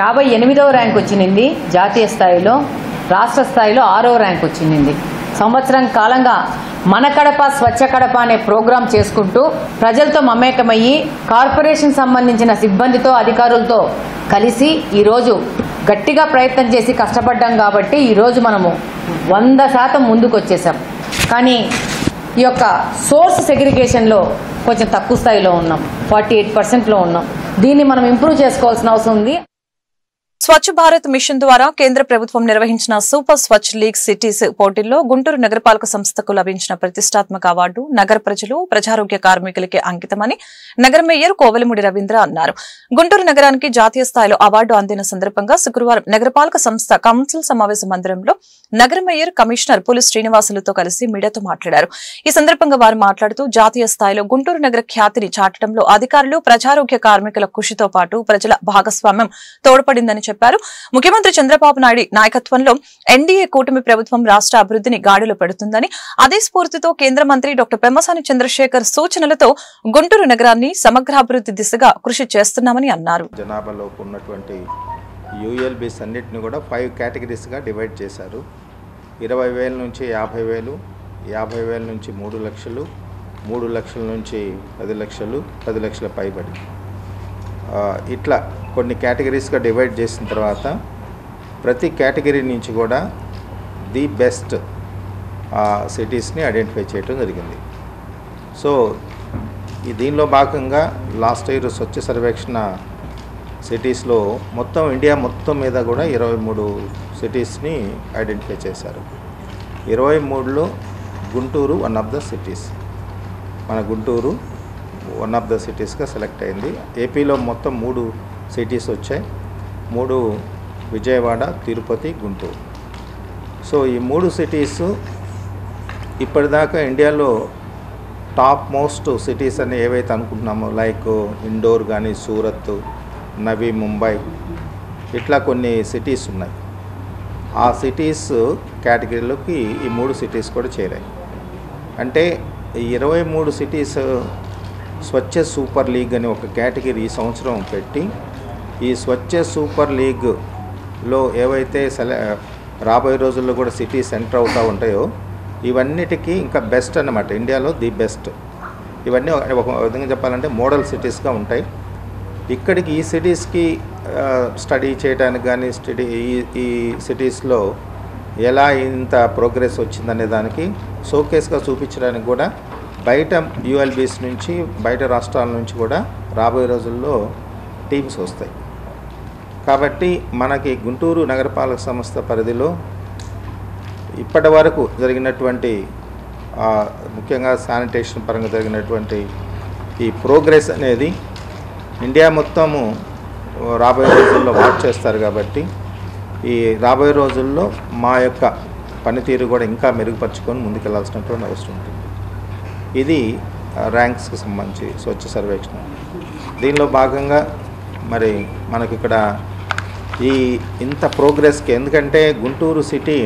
58వ ర్యాంకు వచ్చింది జాతీయ స్థాయిలో, రాష్ట్ర స్థాయిలో 6వ ర్యాంకు వచ్చింది. సంవత్సరం కాలంగా మన కడప స్వచ్ఛ కడప అనే ప్రోగ్రాం చేసుకుంటూ ప్రజలతో మమేకమయ్యి కార్పొరేషన్ సంబంధించిన సిబ్బందితో అధికారులతో కలిసి ఈరోజు గట్టిగా ప్రయత్నం చేసి కష్టపడ్డాం కాబట్టి ఈరోజు మనము 100% ముందుకు వచ్చేసాం. కానీ ఈ యొక్క సోర్స్ సెగ్రిగేషన్లో కొంచెం తక్కువ స్థాయిలో ఉన్నాం, 48%లో ఉన్నాం. దీన్ని మనం ఇంప్రూవ్ చేసుకోవాల్సిన అవసరం ఉంది.
స్వచ్ఛ భారత్ మిషన్ ద్వారా కేంద్ర ప్రభుత్వం నిర్వహించిన సూపర్ స్వచ్ఛ లీగ్ సిటీస్ పోటీల్లో గుంటూరు నగరపాలక సంస్థకు లభించిన ప్రతిష్టాత్మక అవార్డు నగర ప్రజలు, ప్రజారోగ్య కార్మికులకే అంకితమని నగర మేయర్ కోవెలమూడి రవీంద్ర అన్నారు. గుంటూరు నగరానికి జాతీయ స్థాయిలో అవార్డు అందిన సందర్భంగా శుక్రవారం నగరపాలక సంస్థ కౌన్సిల్ సమావేశ మందిరంలో నగర మేయర్, కమిషనర్ పులి శ్రీనివాసులతో కలిసి మీడియాతో మాట్లాడారు. ఈ సందర్భంగా వారు మాట్లాడుతూ జాతీయ స్థాయిలో గుంటూరు నగర ఖ్యాతిని చాటడంలో అధికారులు, ప్రజారోగ్య కార్మికుల కృషితో పాటు ప్రజల భాగస్వామ్యం తోడ్పడిందని చెప్పారు. ముఖ్యమంత్రి చంద్రబాబు నాయుడు నాయకత్వంలో ఎన్డీఏ కూటమి ప్రభుత్వం రాష్ట్ర అభివృద్ధిని గాడిలో పెడుతుందని, అదే స్ఫూర్తితో కేంద్ర మంత్రి డాక్టర్ పెమ్మసాని చంద్రశేఖర్ సూచనలతో గుంటూరు నగరాన్ని సమగ్రాభివృద్ధి దిశగా కృషి చేస్తున్నామని అన్నారు.
జనాభాలో ఉన్నటువంటి యూఎల్బీస్ అన్నిటిని కూడా 5 కేటగిరీస్గా డివైడ్ చేశారు. 20,000 నుంచి 50,000, 50,000 నుంచి 3 లక్షలు, 3 లక్షల నుంచి 10 లక్షలు, 10 లక్షల పైబడి ఇట్లా కొన్ని కేటగిరీస్గా డివైడ్ చేసిన తర్వాత ప్రతి కేటగిరీ నుంచి కూడా ది బెస్ట్ సిటీస్ని ఐడెంటిఫై చేయడం జరిగింది. సో దీనిలో భాగంగా లాస్ట్ ఇయర్ స్వచ్ఛ సర్వేక్షణ సిటీస్లో మొత్తం ఇండియా మొత్తం మీద కూడా 23 సిటీస్ని ఐడెంటిఫై చేశారు. 23లో Guntur one of the cities, మన గుంటూరు వన్ ఆఫ్ ద సిటీస్గా సెలెక్ట్ అయింది. ఏపీలో మొత్తం 3 సిటీస్ వచ్చాయి, 3 విజయవాడ, తిరుపతి, గుంటూరు. సో ఈ 3 సిటీస్ ఇప్పటిదాకా ఇండియాలో టాప్ మోస్ట్ సిటీస్ అని ఏవైతే అనుకుంటున్నామో, లైక్ ఇండోర్ కానీ, సూరత్, నవీ ముంబై, ఇట్లా కొన్ని సిటీస్ ఉన్నాయి. ఆ సిటీస్ కేటగిరీలోకి ఈ 3 సిటీస్ కూడా చేరాయి. అంటే 23 సిటీస్ స్వచ్ఛ సూపర్ లీగ్ అని ఒక కేటగిరీ ఈ సంవత్సరం పెట్టి, ఈ స్వచ్ఛ సూపర్ లీగ్లో ఏవైతే రాబోయే రోజుల్లో కూడా సిటీస్ ఎంటర్ అవుతూ ఉంటాయో ఇవన్నిటికీ ఇంకా బెస్ట్ అన్నమాట, ఇండియాలో ది బెస్ట్. ఇవన్నీ ఒక విధంగా చెప్పాలంటే మోడల్ సిటీస్గా ఉంటాయి. ఇక్కడికి ఈ సిటీస్కి స్టడీ చేయడానికి కానీ, ఈ సిటీస్లో ఎలా ఇంత ప్రోగ్రెస్ వచ్చిందనే దానికి షోకేస్గా చూపించడానికి కూడా బయట యూఎల్బీస్ నుంచి, బయట రాష్ట్రాల నుంచి కూడా రాబోయే రోజుల్లో టీమ్స్ వస్తాయి. కాబట్టి మనకి గుంటూరు నగరపాలక సంస్థ పరిధిలో ఇప్పటి వరకు జరిగినటువంటి ముఖ్యంగా శానిటేషన్ పరంగా జరిగినటువంటి ఈ ప్రోగ్రెస్ అనేది ఇండియా మొత్తము రాబోయే రోజుల్లో వాచ్ చేస్తారు. కాబట్టి ఈ రాబోయే రోజుల్లో మా యొక్క పనితీరు కూడా ఇంకా మెరుగుపరుచుకొని ముందుకెళ్లాల్సినటువంటి అవసరం ఉంటుంది. ఇది ర్యాంక్స్కి సంబంధించి స్వచ్ఛ సర్వేక్షణ. దీనిలో భాగంగా మరి మనకి ఇక్కడ ఈ ఇంత ప్రోగ్రెస్కి, ఎందుకంటే గుంటూరు సిటీ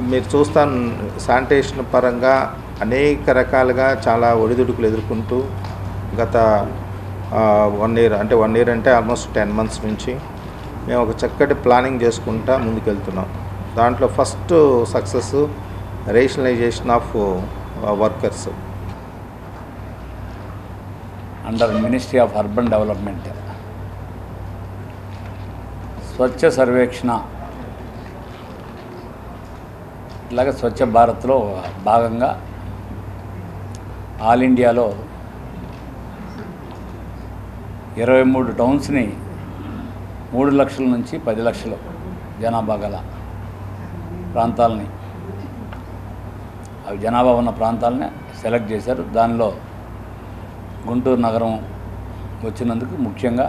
మీరు చూస్తాను శానిటేషన్ పరంగా అనేక రకాలుగా చాలా ఒడిదుడుకులు ఎదుర్కొంటూ గత 1 year అంటే ఆల్మోస్ట్ 10 months నుంచి మేము ఒక చక్కటి ప్లానింగ్ చేసుకుంటా ముందుకెళ్తున్నాం. దాంట్లో first success rationalisation of workers
under ministry of urban development. Swachh Survekshan ఇలాగే స్వచ్ఛ భారత్లో భాగంగా ఆల్ ఇండియాలో 23 టౌన్స్ని 3 లక్షల నుంచి 10 లక్షల జనాభా గల ప్రాంతాలని, అవి జనాభా ఉన్న ప్రాంతాలని సెలెక్ట్ చేశారు. దానిలో గుంటూరు నగరం వచ్చినందుకు ముఖ్యంగా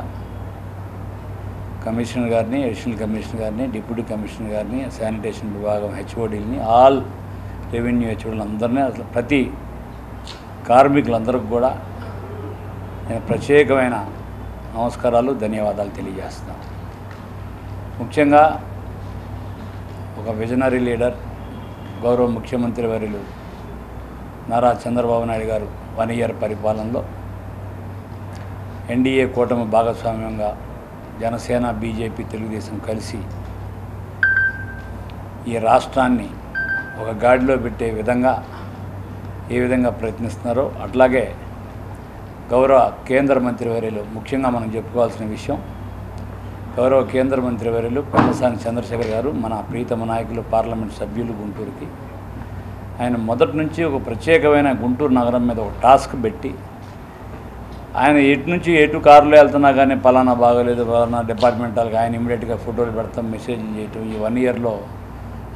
కమిషనర్ గారిని, అడిషనల్ కమిషనర్ గారిని, డిప్యూటీ కమిషనర్ గారిని, శానిటేషన్ విభాగం హెచ్ఓడీలని, ఆల్ రెవెన్యూ హెచ్ఓడీలు అందరినీ, అసలు ప్రతి కార్మికులందరికీ కూడా నేను ప్రత్యేకమైన నమస్కారాలు, ధన్యవాదాలు తెలియజేస్తున్నాను. ముఖ్యంగా ఒక విజనరీ లీడర్, గౌరవ ముఖ్యమంత్రి వర్యులు నారా చంద్రబాబు నాయుడు గారు 1 year పరిపాలనలో ఎన్డీఏ కూటమి భాగస్వామ్యంగా జనసేన, బీజేపీ, తెలుగుదేశం కలిసి ఈ రాష్ట్రాన్ని ఒక గాడిలో పెట్టే విధంగా ఏ విధంగా ప్రయత్నిస్తున్నారో అట్లాగే గౌరవ కేంద్ర మంత్రివర్యులు, ముఖ్యంగా మనం చెప్పుకోవాల్సిన విషయం, గౌరవ కేంద్ర మంత్రివర్యులు పెమ్మసాని చంద్రశేఖర్ గారు, మన ప్రీతమ నాయకులు, పార్లమెంట్ సభ్యులు గుంటూరుకి, ఆయన మొదటి నుంచి ఒక ప్రత్యేకమైన గుంటూరు నగరం మీద ఒక టాస్క్ పెట్టి ఆయన ఎటు నుంచి ఎటు కారులో వెళ్తున్నా కానీ పలానా బాగోలేదు పలానా డిపార్ట్మెంటల్గా ఆయన ఇమీడియట్గా ఫోటోలు పెడతాం మెసేజ్ చేయటం ఈ 1 ఇయర్లో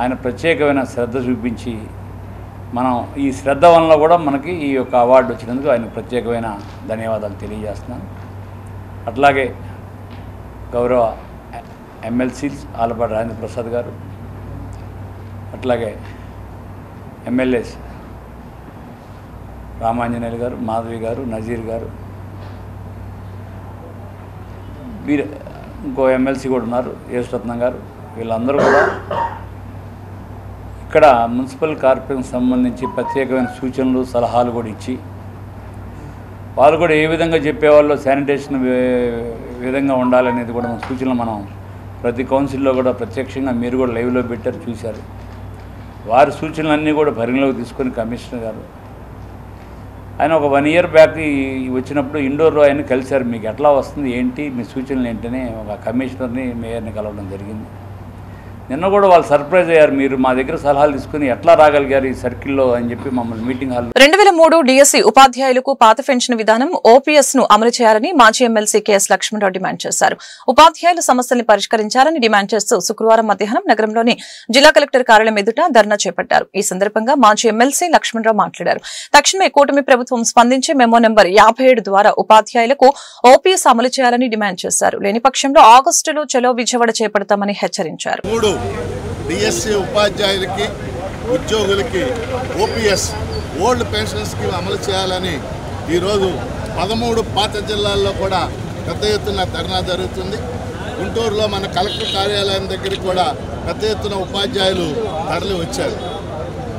ఆయన ప్రత్యేకమైన శ్రద్ధ చూపించి మనం ఈ శ్రద్ధ వల్ల కూడా మనకి ఈ యొక్క అవార్డు వచ్చినందుకు ఆయనకు ప్రత్యేకమైన ధన్యవాదాలు తెలియజేస్తున్నాను. అట్లాగే గౌరవ ఎమ్మెల్సీస్ ఆలపాటి రాజేంద్ర ప్రసాద్ గారు, అట్లాగే ఎమ్మెల్యేస్ రామాంజనేయులు గారు, మాధవి గారు, నజీర్ గారు, ఇంకో ఎమ్మెల్సీ కూడా ఉన్నారు యేసురత్నం గారు, వీళ్ళందరూ కూడా ఇక్కడ మున్సిపల్ కార్పొరేషన్ సంబంధించి ప్రత్యేకమైన సూచనలు సలహాలు కూడా ఇచ్చి వాళ్ళు కూడా ఏ విధంగా చెప్పేవాళ్ళు శానిటేషన్ విధంగా ఉండాలనేది కూడా మన సూచనలు మనం ప్రతి కౌన్సిల్లో కూడా ప్రత్యక్షంగా మీరు కూడా లైవ్లో పెట్టారు చూశారు. వారి సూచనలన్నీ కూడా పరిగణలోకి తీసుకొని కమిషనర్ గారు ఆయన ఒక 1 ఇయర్ బ్యాక్ వచ్చినప్పుడు ఇండోర్లో ఆయన కలిశారు. మీకు ఎట్లా వస్తుంది ఏంటి మీ సూచనలు ఏంటని ఒక కమిషనర్ని మేయర్ని కలవడం జరిగింది. నిన్న కూడా వాళ్ళు సర్ప్రైజ్ అయ్యారు, మీరు మా దగ్గర సలహాలు తీసుకుని ఎట్లా రాగలిగారు ఈ సర్కిల్లో అని చెప్పి మమ్మల్ని మీటింగ్ హాల్
2003 డిఎస్సి ఉపాధ్యాయులకు పాత పెన్షన్ విధానం ఓపీఎస్ ను అమలు చేయాలని మాజీ ఎమ్మెల్సీ కెఎస్ లక్ష్మణరావు డిమాండ్ చేశారు. ఉపాధ్యాయుల సమస్యల్ని పరిష్కరించాలని డిమాండ్ చేస్తూ శుక్రవారం మధ్యాహ్నం నగరంలోని జిల్లా కలెక్టర్ కార్యాలయం ఎదుట ధర్నా చేపట్టారు. ఈ సందర్భంగా మాజీ ఎమ్మెల్సీ లక్ష్మణరావు మాట్లాడారు. తక్షణమే కూటమి ప్రభుత్వం స్పందించి మెమో నెంబర్ 57 ద్వారా ఉపాధ్యాయులకు ఓపీఎస్ అమలు చేయాలని డిమాండ్ చేశారు. లేని పక్షంలో ఆగస్టులో చలో విజయవాడ చేపడతామని హెచ్చరించారు.
డిఎస్సి ఉపాధ్యాయులకి ఉద్యోగులకి ఓపీఎస్ ఓల్డ్ పెన్షన్ స్కీమ్ అమలు చేయాలని ఈరోజు 13 పాత జిల్లాల్లో కూడా పెద్ద ఎత్తున ధర్నా జరుగుతుంది. గుంటూరులో మన కలెక్టర్ కార్యాలయం దగ్గరికి కూడా పెద్ద ఎత్తున ఉపాధ్యాయులు తరలి వచ్చారు.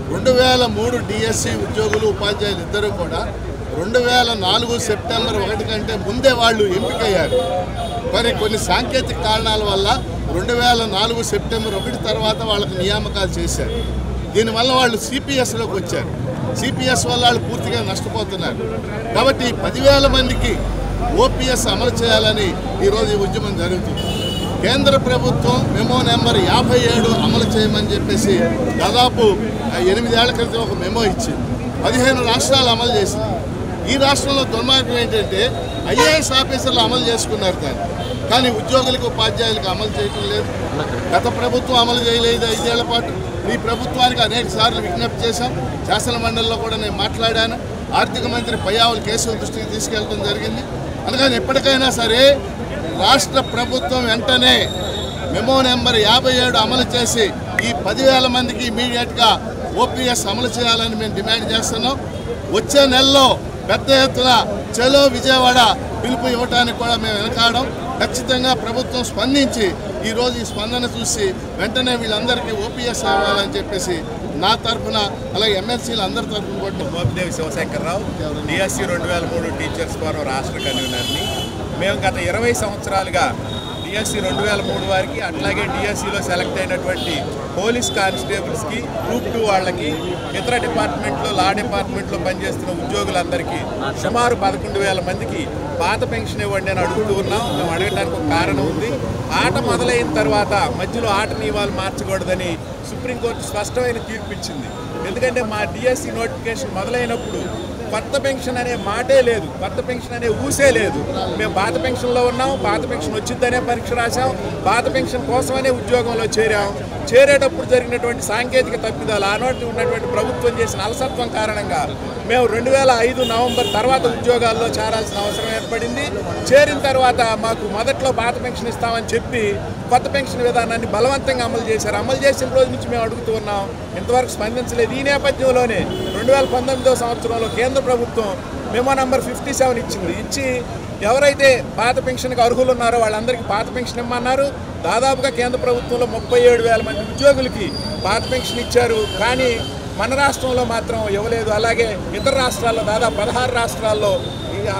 2003 డిఎస్సి ఉద్యోగులు ఉపాధ్యాయులు ఇద్దరు కూడా 2004 సెప్టెంబర్ 1 కంటే ముందే వాళ్ళు ఎంపికయ్యారు. మరి కొన్ని సాంకేతిక కారణాల వల్ల 2004 సెప్టెంబర్ 1 తర్వాత వాళ్ళకి నియామకాలు చేశారు. దీనివల్ల వాళ్ళు సిపిఎస్లోకి వచ్చారు. సిపిఎస్ వల్ల వాళ్ళు పూర్తిగా నష్టపోతున్నారు. కాబట్టి 10,000 మందికి ఓపీఎస్ అమలు చేయాలని ఈరోజు ఈ ఉద్యమం జరుగుతుంది. కేంద్ర ప్రభుత్వం మెమో నెంబర్ 57 అమలు చేయమని చెప్పేసి దాదాపు 8 ఏళ్ల క్రితం ఒక మెమో ఇచ్చింది. 15 రాష్ట్రాలు అమలు చేసింది. ఈ రాష్ట్రంలో దుర్మార్గం ఏంటంటే ఐఏఎస్ ఆఫీసర్లు అమలు చేసుకున్నారు కానీ ఉద్యోగులకు ఉపాధ్యాయులకు అమలు చేయటం లేదు. గత ప్రభుత్వం అమలు చేయలేదు 5 ఏళ్ల పాటు. ఈ ప్రభుత్వానికి అనేక సార్లు విజ్ఞప్తి చేశాం. శాసన మండలిలో కూడా నేను మాట్లాడాను. ఆర్థిక మంత్రి పయ్యావుల కేసుల దృష్టికి తీసుకెళ్లడం జరిగింది. అందుకని ఎప్పటికైనా సరే రాష్ట్ర ప్రభుత్వం వెంటనే మెమో నెంబర్ 57 అమలు చేసి ఈ 10,000 మందికి ఇమీడియట్గా ఓపీఎస్ అమలు చేయాలని మేము డిమాండ్ చేస్తున్నాం. వచ్చే నెలలో పెద్ద ఎత్తున చలో విజయవాడ పిలుపు ఇవ్వడానికి కూడా మేము వెనకాడడం. ఖచ్చితంగా ప్రభుత్వం స్పందించి ఈరోజు ఈ స్పందన చూసి వెంటనే వీళ్ళందరికీ ఓపీఎస్ అవ్వాలని చెప్పేసి నా తరఫున అలాగే ఎమ్మెల్సీలు అందరి తరఫున కూడా
Mopidevi Shivashankar Rao DSC 2003 teachers forum రాష్ట్ర కన్వీనర్ని. మేము గత 20 సంవత్సరాలుగా డిఎస్సి 2003 వారికి అట్లాగే డిఎస్సిలో సెలెక్ట్ అయినటువంటి పోలీస్ కానిస్టేబుల్స్కి గ్రూప్ 2 వాళ్ళకి ఇతర డిపార్ట్మెంట్లో లా డిపార్ట్మెంట్లో పనిచేస్తున్న ఉద్యోగులందరికీ సుమారు 11,000 మందికి పాత పెన్షన్ ఇవ్వండి అని అడుగుతూ ఉన్నాం. మేము అడగడానికి ఒక కారణం ఉంది. ఆట మొదలైన తర్వాత మధ్యలో ఆట నియమాలు మార్చకూడదని సుప్రీంకోర్టు స్పష్టమైన తీర్పు ఇచ్చింది. ఎందుకంటే మా డిఎస్సి నోటిఫికేషన్ మొదలైనప్పుడు కొత్త పెన్షన్ అనే మాటే లేదు, కొత్త పెన్షన్ అనే ఊసే లేదు. మేము పాత పెన్షన్లో ఉన్నాం, పాత పెన్షన్ వచ్చిందనే పరీక్ష రాసాం, పాత పెన్షన్ కోసమనే ఉద్యోగంలో చేరాం. చేరేటప్పుడు జరిగినటువంటి సాంకేతిక తప్పిదాలు ఆనాటి ఉన్నటువంటి ప్రభుత్వం చేసిన అలసత్వం కారణంగా మేము 2005 నవంబర్ తర్వాత ఉద్యోగాల్లో చేరాల్సిన అవసరం ఏర్పడింది. చేరిన తర్వాత మాకు మొదట్లో పాత పెన్షన్ ఇస్తామని చెప్పి కొత్త పెన్షన్ విధానాన్ని బలవంతంగా అమలు చేశారు. అమలు చేసిన రోజు నుంచి మేము అడుగుతూ ఉన్నాం, ఇంతవరకు స్పందించలేదు. ఈ నేపథ్యంలోనే 2019వ సంవత్సరంలో కేంద్ర ప్రభుత్వం మెమో నంబర్ 57 ఇచ్చింది. ఇచ్చి ఎవరైతే పాత పెన్షన్కి అర్హులు ఉన్నారో వాళ్ళందరికీ పాత పెన్షన్ ఇమ్మన్నారు. దాదాపుగా కేంద్ర ప్రభుత్వంలో 37,000 మంది ఉద్యోగులకి పాత పెన్షన్ ఇచ్చారు. కానీ మన రాష్ట్రంలో మాత్రం ఇవ్వలేదు. అలాగే ఇతర రాష్ట్రాల్లో దాదాపు 16 రాష్ట్రాల్లో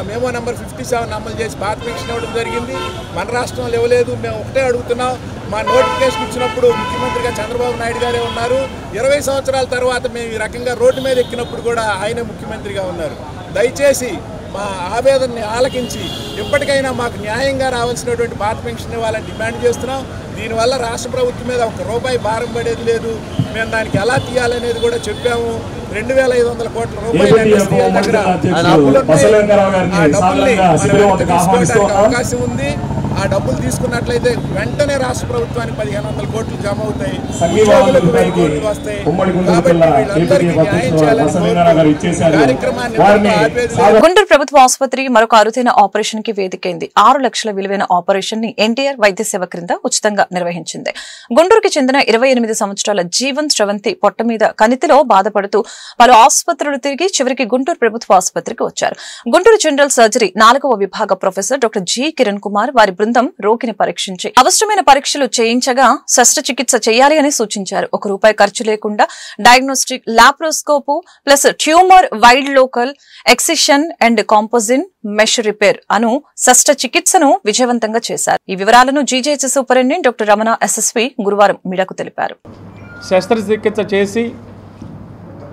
మెమో నెంబర్ 57 అమలు చేసి పాత పెన్షన్ ఇవ్వడం జరిగింది. మన రాష్ట్రంలో ఇవ్వలేదు. మేము ఒకటే అడుగుతున్నాం, మా నోటిఫికేషన్ ఇచ్చినప్పుడు ముఖ్యమంత్రిగా చంద్రబాబు నాయుడు గారే ఉన్నారు. 20 సంవత్సరాల తర్వాత మేము ఈ రకంగా రోడ్డు మీద ఎక్కినప్పుడు కూడా ఆయనే ముఖ్యమంత్రిగా ఉన్నారు. దయచేసి మా ఆవేదనని ఆలకించి ఇప్పటికైనా మాకు న్యాయంగా రావాల్సినటువంటి పాత పెన్షన్ ఇవ్వాలని డిమాండ్ చేస్తున్నాం. దీనివల్ల రాష్ట్ర ప్రభుత్వం మీద ₹1 భారం పడేది లేదు. మేము దానికి ఎలా తీయాలనేది కూడా చెప్పాము. 2,500 కోట్ల రూపాయలు NSDL దగ్గర అవకాశం ఉంది. ఆ డబ్బులు తీసుకున్నట్లయితే వెంటనే రాష్ట్ర ప్రభుత్వానికి 1,500 కోట్లు జమ అవుతాయి, ఉద్యోగులకు 1000 కోట్లు వస్తాయి. కాబట్టి వీళ్ళందరికీ న్యాయం చేయాలని కార్యక్రమాన్ని
గుంటూరు ప్రభుత్వ ఆసుపత్రి మరొక అరుదైన ఆపరేషన్ కి వేదికైంది. 6 లక్షల విలువైన ఆపరేషన్ ని ఎన్టీఆర్ వైద్య సేవ క్రింద ఉచితంగా నిర్వహించింది. గుంటూరుకి చెందిన 28 సంవత్సరాల జీవన్ శ్రవంతి పొట్ట మీద కణితిలో బాధపడుతూ పలు ఆసుపత్రులు తిరిగి చివరికి గుంటూరు ప్రభుత్వ ఆసుపత్రికి వచ్చారు. గుంటూరు జనరల్ సర్జరీ 4వ విభాగ professor doctor G Kiran Kumar వారి బృందం రోగిని పరీక్షించి అవసరమైన పరీక్షలు చేయించగా శస్త్రచికిత్స చేయాలి అని సూచించారు. ₹1 ఖర్చు లేకుండా diagnostic laparoscope plus tumour wide local excision and composite mesh repair అను శస్త్రచికిత్సను విజయవంతంగా చేశారు. ఈ వివరాలను GJH superintendent doctor Ramana SSP గురువారం మీడియాకు తెలిపారు.
శస్త్రచికిత్స చేసి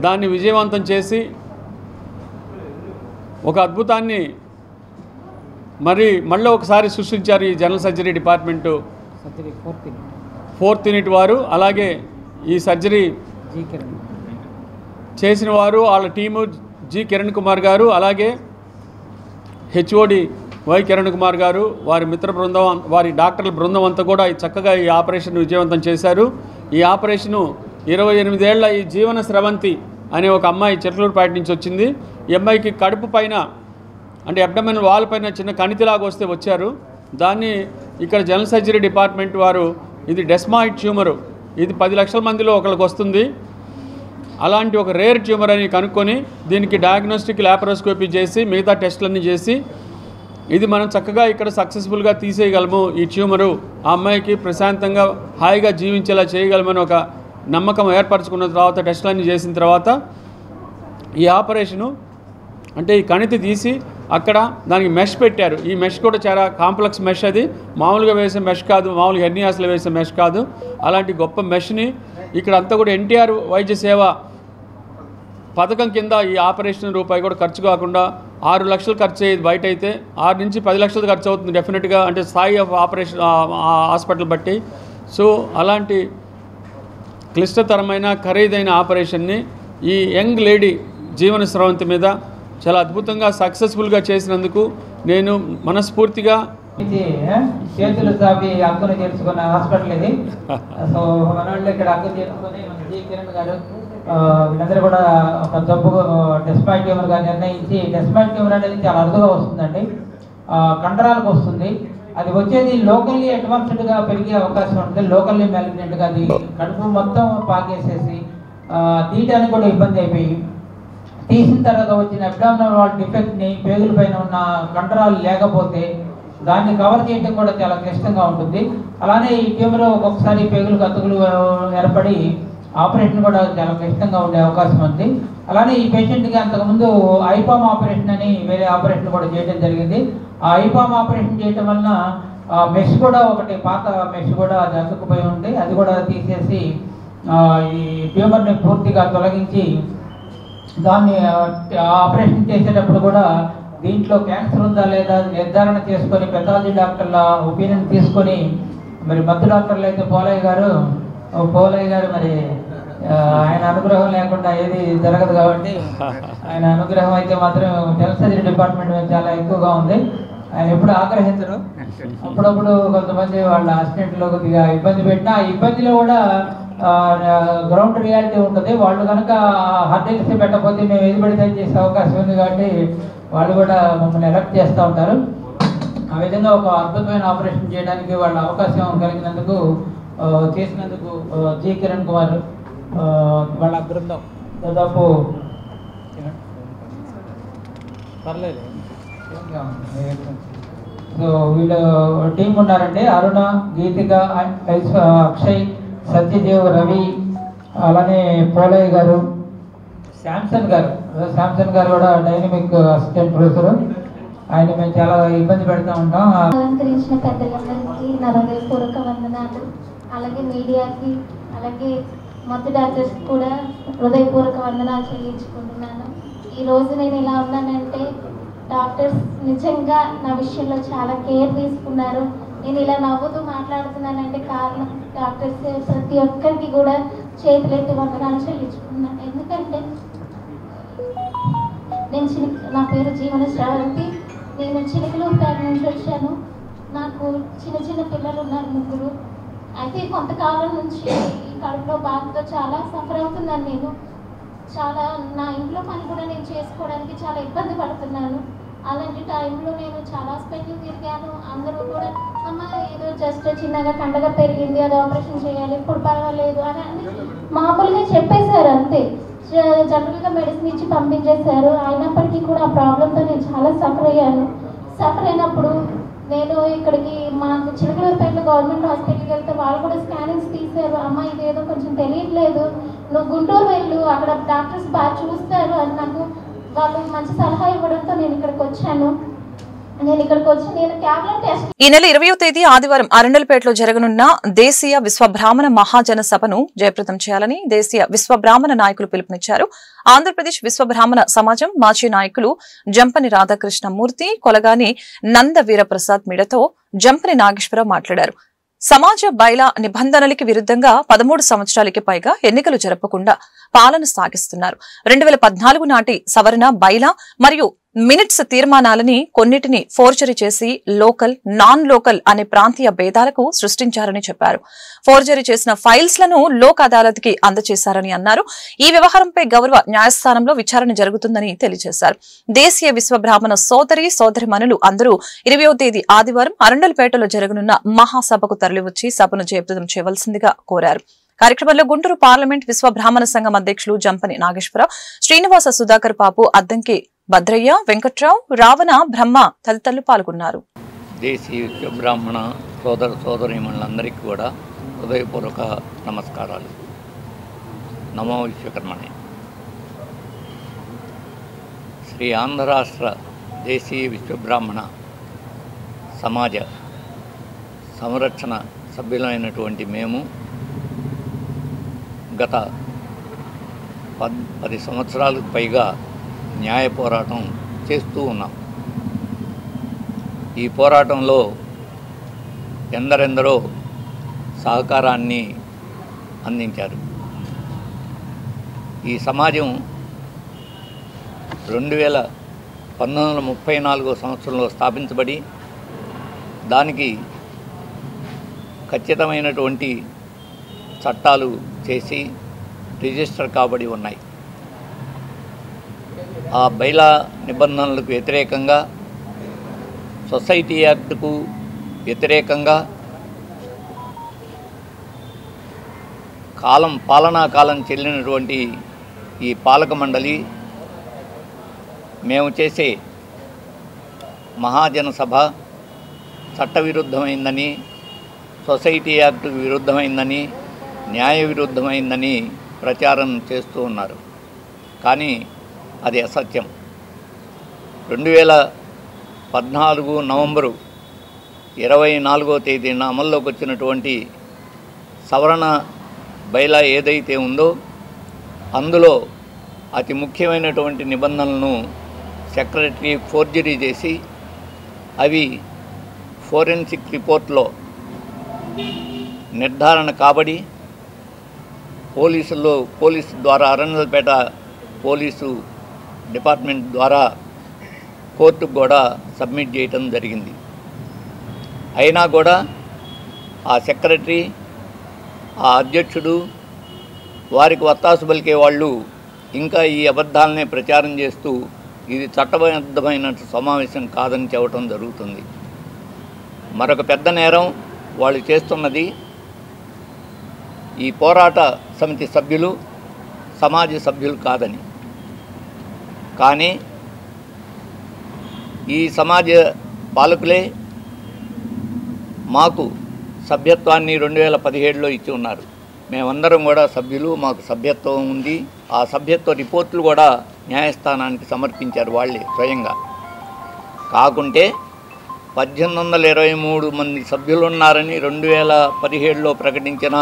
దాన్ని విజయవంతం చేసి ఒక అద్భుతాన్ని మళ్ళీ ఒకసారి సృష్టించారు ఈ general surgery department 4th unit వారు. అలాగే ఈ సర్జరీ చేసిన వారు వాళ్ళ టీము జి కిరణ్ కుమార్ గారు, అలాగే HOD వై కిరణ్ కుమార్ గారు, వారి మిత్ర బృందం, వారి డాక్టర్ల బృందం అంతా కూడా చక్కగా ఈ ఆపరేషన్ విజయవంతం చేశారు. ఈ ఆపరేషను 28 ఏళ్ల ఈ జీవన స్రవంతి అనే ఒక అమ్మాయి చెట్లూరుపేట నుంచి వచ్చింది. ఈ అమ్మాయికి కడుపు పైన అంటే అబ్డమెన్ వాల్ పైన చిన్న కణితిలాగా వస్తే వచ్చారు. దాన్ని ఇక్కడ జనరల్ సర్జరీ డిపార్ట్మెంట్ వారు ఇది డెస్మాయిడ్ ట్యూమరు, ఇది 10 లక్షల మందిలో ఒకరికి వస్తుంది, అలాంటి ఒక రేర్ ట్యూమర్ అని కనుక్కొని దీనికి డయాగ్నోస్టిక్ లాప్రోస్కోపీ చేసి మిగతా టెస్టులన్నీ చేసి ఇది మనం చక్కగా ఇక్కడ సక్సెస్ఫుల్గా తీసేయగలము. ఈ ట్యూమరు ఆ అమ్మాయికి ప్రశాంతంగా హాయిగా జీవించేలా చేయగలమని ఒక నమ్మకం ఏర్పరచుకున్న తర్వాత టెస్టులన్నీ చేసిన తర్వాత ఈ ఆపరేషను అంటే ఈ కణితి తీసి అక్కడ దానికి మెష్ పెట్టారు. ఈ మెష్ కూడా చాలా కాంప్లెక్స్ మెష్, అది మామూలుగా వేసే మెష్ కాదు, మామూలుగా హెర్నియాస్లో వేసే మెష్ కాదు. అలాంటి గొప్ప మెష్ని ఇక్కడ అంతా కూడా ఎన్టీఆర్ వైద్య సేవ పథకం కింద ఈ ఆపరేషన్ రూపాయి కూడా ఖర్చు కాకుండా 6 లక్షలు ఖర్చు అయ్యేది బయట అయితే 6 నుంచి 10 లక్షలు ఖర్చు అవుతుంది డెఫినెట్గా, అంటే స్థాయి ఆఫ్ ఆపరేషన్ హాస్పిటల్ బట్టి. సో అలాంటి క్లిష్టతరమైన ఖరీదైన ఆపరేషన్ని ఈ యంగ్ లేడీ జీవన స్రవంతి మీద చాలా అద్భుతంగా సక్సెస్ఫుల్గా చేసినందుకు నేను మనస్ఫూర్తిగా
చేతులు చాపి హక్కును చేర్చుకున్న హాస్పిటల్ ఇది. సో మన వాళ్ళు ఇక్కడ హక్కు చేర్చుకొని మన జి కిరణ్ గారు వీళ్ళందరూ కూడా ఒక జబ్బు డెస్మాయిడ్ ట్యూమర్ గా నిర్ణయించి, డెస్మాయిడ్ ట్యూమర్ అనేది చాలా అరుదుగా వస్తుందండి, కండరాలకు వస్తుంది. అది వచ్చేది లోకల్లీ అడ్వాన్స్డ్గా పెరిగే అవకాశం ఉంటుంది. లోకల్లీ మ్యాలిగ్నెంట్గా అది కడుపు మొత్తం పాకేసేసి తీయడానికి కూడా ఇబ్బంది అయిపోయి తీసిన తర్వాత వచ్చిన అబ్డామినల్ వాల్ డిఫెక్ట్ని పేగుల పైన ఉన్న కండరాలు లేకపోతే దాన్ని కవర్ చేయడం కూడా చాలా క్లిష్టంగా ఉంటుంది. అలానే ఈ ట్యూమర్ ఒక్కొక్కసారి పేగులు కత్తుకులు ఏర్పడి ఆపరేషన్ కూడా చాలా క్లిష్టంగా ఉండే అవకాశం ఉంది. అలానే ఈ పేషెంట్కి అంతకుముందు ఐపామ్ ఆపరేషన్ అని వేరే ఆపరేషన్ కూడా చేయడం జరిగింది. ఆ ఐపామ్ ఆపరేషన్ చేయడం వలన మెష్ కూడా ఒకటి పాత మెష్ కూడా అది అతుక్కుపోయి ఉంది, అది కూడా తీసేసి ఈ ట్యూమర్ని పూర్తిగా తొలగించి దాన్ని ఆపరేషన్ చేసేటప్పుడు కూడా దీంట్లో క్యాన్సర్ ఉందా లేదా నిర్ధారణ చేసుకొని పెథాలజీ డాక్టర్ల ఒపీనియన్ తీసుకొని మరి మత్తు డాక్టర్లు అయితే పోలయ్య గారు మరి ఆయన అనుగ్రహం లేకుండా ఏది జరగదు కాబట్టి ఆయన అనుగ్రహం అయితే మాత్రం జనరల్ సర్జరీ డిపార్ట్మెంట్ మీద చాలా ఎక్కువగా ఉంది. ఆయన ఎప్పుడు ఆగ్రహించరు, అప్పుడప్పుడు కొంతమంది వాళ్ళ అసిస్టెంట్లో కొద్దిగా ఇబ్బంది పెట్టినా ఆ ఇబ్బందిలో కూడా గ్రౌండ్ రియాలిటీ ఉంటుంది. వాళ్ళు కనుక హర్డిల్స్ పెట్టకపోతే మేము ఏది పడితే చేసే అవకాశం ఉంది కాబట్టి వాళ్ళు కూడా మమ్మల్ని ఎలక్ట్ చేస్తూ ఉంటారు. ఆ విధంగా ఒక అద్భుతమైన ఆపరేషన్ చేయడానికి వాళ్ళ అవకాశం కలిగినందుకు చేసినందుకు జి కిరణ్ కుమార్ వాళ్ళ బృందం దాదాపు పర్లేదు సో వీళ్ళు టీం ఉన్నారండి. అరుణ, గీతిక, అక్షయ్, సత్యదేవ్, రవి, అలానే పోలయ్య గారు, శాంసన్ గారు కూడా డైనమిక్ అసిస్టెంట్ ప్రొఫెసర్. ఆయన మేము చాలా ఇబ్బంది పెడతా ఉంటాం.
అలంకరించిన పెద్దలందరికీ నా హృదయపూర్వక వందనాలు. అలాగే మీడియాకి, అలాగే మత్తు డాక్టర్స్ కూడా హృదయపూర్వక వందనాలు చెల్లించుకుంటున్నాను. ఈరోజు నేను ఇలా ఉన్నానంటే డాక్టర్స్ నిజంగా నా విషయంలో చాలా కేర్ తీసుకున్నారు. నేను ఇలా నవ్వుతూ మాట్లాడుతున్నానంటే కారణం డాక్టర్స్. ప్రతి ఒక్కరికి కూడా చేతులెత్తి వందనాలు చెల్లించుకున్నాను. ఎందుకంటే నా పేరు జీవన శ్రావంతి. నేను చిలకలూరుపేట నుంచి వచ్చాను. నాకు చిన్న పిల్లలు ఉన్నారు, 3. అయితే కొంతకాలం నుంచి ఈ కడుపులో బాధతో చాలా సఫర్ అవుతున్నాను. నేను చాలా నా ఇంట్లో పని కూడా నేను చేసుకోవడానికి చాలా ఇబ్బంది పడుతున్నాను. అలాంటి టైంలో నేను చాలా హాస్పిటల్ తిరిగాను. అందరూ కూడా అమ్మ ఏదో జస్ట్ చిన్నగా కండగా పెరిగింది, అది ఆపరేషన్ చేయాలి, ఇప్పుడు పర్వాలేదు అని మామూలుగా చెప్పేశారు అంతే. జనరల్గా మెడిసిన్ ఇచ్చి పంపించేశారు. అయినప్పటికీ కూడా ఆ ప్రాబ్లంతో నేను చాలా సఫర్ అయ్యాను. సఫర్ అయినప్పుడు నేను ఇక్కడికి మాకు చిలకలూరుపేటలో గవర్నమెంట్ హాస్పిటల్కి వెళ్తే వాళ్ళు కూడా స్కానింగ్స్ తీశారు. అమ్మ ఇదేదో కొంచెం తెలియట్లేదు, నువ్వు గుంటూరు వెళ్ళు, అక్కడ డాక్టర్స్ బాగా చూస్తారు అని నాకు వాళ్ళు మంచి సలహా ఇవ్వడంతో నేను ఇక్కడికి వచ్చాను.
ఈ నెల 20వ తేదీ ఆదివారం అరండల్పేటలో జరగనున్న దేశీయ విశ్వబ్రాహ్మణ మహాజన సభను జయప్రదం చేయాలని దేశీయ విశ్వబ్రాహ్మణ నాయకులు పిలుపునిచ్చారు. ఆంధ్రప్రదేశ్ విశ్వబ్రాహ్మణ సమాజం మాజీ నాయకులు జంపని రాధాకృష్ణమూర్తి, కొలగాని నంద వీరప్రసాద్ మీడతో జంపని నాగేశ్వరరావు మాట్లాడారు. సమాజ బైలా నిబంధనలకి విరుద్ధంగా 13 సంవత్సరాలకి పైగా ఎన్నికలు జరపకుండా పాలన సాగిస్తున్నారు. 2014 నాటి సవరణ బైలా మరియు మినిట్స్ తీర్మానాలని కొన్నిటిని ఫోర్జరీ చేసి లోకల్, నాన్ లోకల్ అనే ప్రాంతీయ భేదాలకు సృష్టించారని చెప్పారు. ఫోర్జరీ చేసిన ఫైల్స్ లను లోక్ అదాలత్ కి అందజేశారని అన్నారు. ఈ వ్యవహారంపై గౌరవ న్యాయస్థానంలో విచారణ జరుగుతుందని తెలియజేశారు. దేశీయ విశ్వబ్రాహ్మణ సోదరీమణులు అందరూ 20వ తేదీ ఆదివారం అరండల్పేటలో జరగనున్న మహాసభకు తరలివచ్చి సభను జయప్రదం చేయవలసిందిగా కోరారు. కార్యక్రమంలో గుంటూరు పార్లమెంట్ విశ్వబ్రాహ్మణ సంఘం అధ్యక్షులు జంపని నాగేశ్వరరావు, శ్రీనివాస సుధాకర్ బాబు, అద్దంకి భద్రయ్య, వెంకట్రావు, రావణ, బ్రహ్మ తదితరులు పాల్గొన్నారు.
దేశీయ విశ్వబ్రాహ్మణ సోదరీమణులందరికీ కూడా హృదయపూర్వక నమస్కారాలు. నమో విశ్వకర్మణే. శ్రీ ఆంధ్ర రాష్ట్ర దేశీయ విశ్వబ్రాహ్మణ సమాజ సంరక్షణ సభ్యులైనటువంటి మేము గత 10 సంవత్సరాలకు పైగా న్యాయ పోరాటం చేస్తూ ఉన్నాం. ఈ పోరాటంలో ఎందరెందరో సహకారాన్ని అందించారు. ఈ సమాజం 1934 సంవత్సరంలో స్థాపించబడి దానికి ఖచ్చితమైనటువంటి చట్టాలు చేసి రిజిస్టర్ కాబడి ఉన్నాయి. ఆ బైలా నిబంధనలకు వ్యతిరేకంగా, సొసైటీ యాక్ట్కు వ్యతిరేకంగా పాలనా కాలం చెల్లినటువంటి ఈ పాలక మండలి మేము చేసే మహాజన సభ చట్టవిరుద్ధమైందని, సొసైటీ యాక్ట్కు విరుద్ధమైందని, న్యాయ విరుద్ధమైందని ప్రచారం చేస్తూ ఉన్నారు. కానీ అది అసత్యం. 2014 నవంబరు 24వ తేదీన అమల్లోకి వచ్చినటువంటి సవరణ బైలా ఏదైతే ఉందో అందులో అతి ముఖ్యమైనటువంటి నిబంధనలను సెక్రటరీ ఫోర్జరీ చేసి అవి ఫోరెన్సిక్ రిపోర్ట్లో నిర్ధారణ కాబడి పోలీసు ద్వారా అరండల్పేట పోలీసు డిపార్ట్మెంట్ ద్వారా కోర్టుకు కూడా సబ్మిట్ చేయటం జరిగింది. అయినా కూడా ఆ సెక్రటరీ, ఆ అధ్యక్షుడు, వారికి వత్తాసు పలికే వాళ్ళు ఇంకా ఈ అబద్ధాలనే ప్రచారం చేస్తూ ఇది చట్టబద్ధమైన సమావేశం కాదని చెప్పడం జరుగుతుంది. మరొక పెద్ద నేరం వాళ్ళు చేస్తున్నది ఈ పోరాట సమితి సభ్యులు సమాజ సభ్యులు కాదని. కానీ ఈ సమాజ పాలకులే మాకు సభ్యత్వాన్ని 2017లో ఇచ్చి ఉన్నారు. మేమందరం కూడా సభ్యులు, మాకు సభ్యత్వం ఉంది. ఆ సభ్యత్వ రిపోర్టులు కూడా న్యాయస్థానానికి సమర్పించారు వాళ్ళే స్వయంగా. కాకుంటే 1823 మంది సభ్యులు ఉన్నారని 2017లో ప్రకటించిన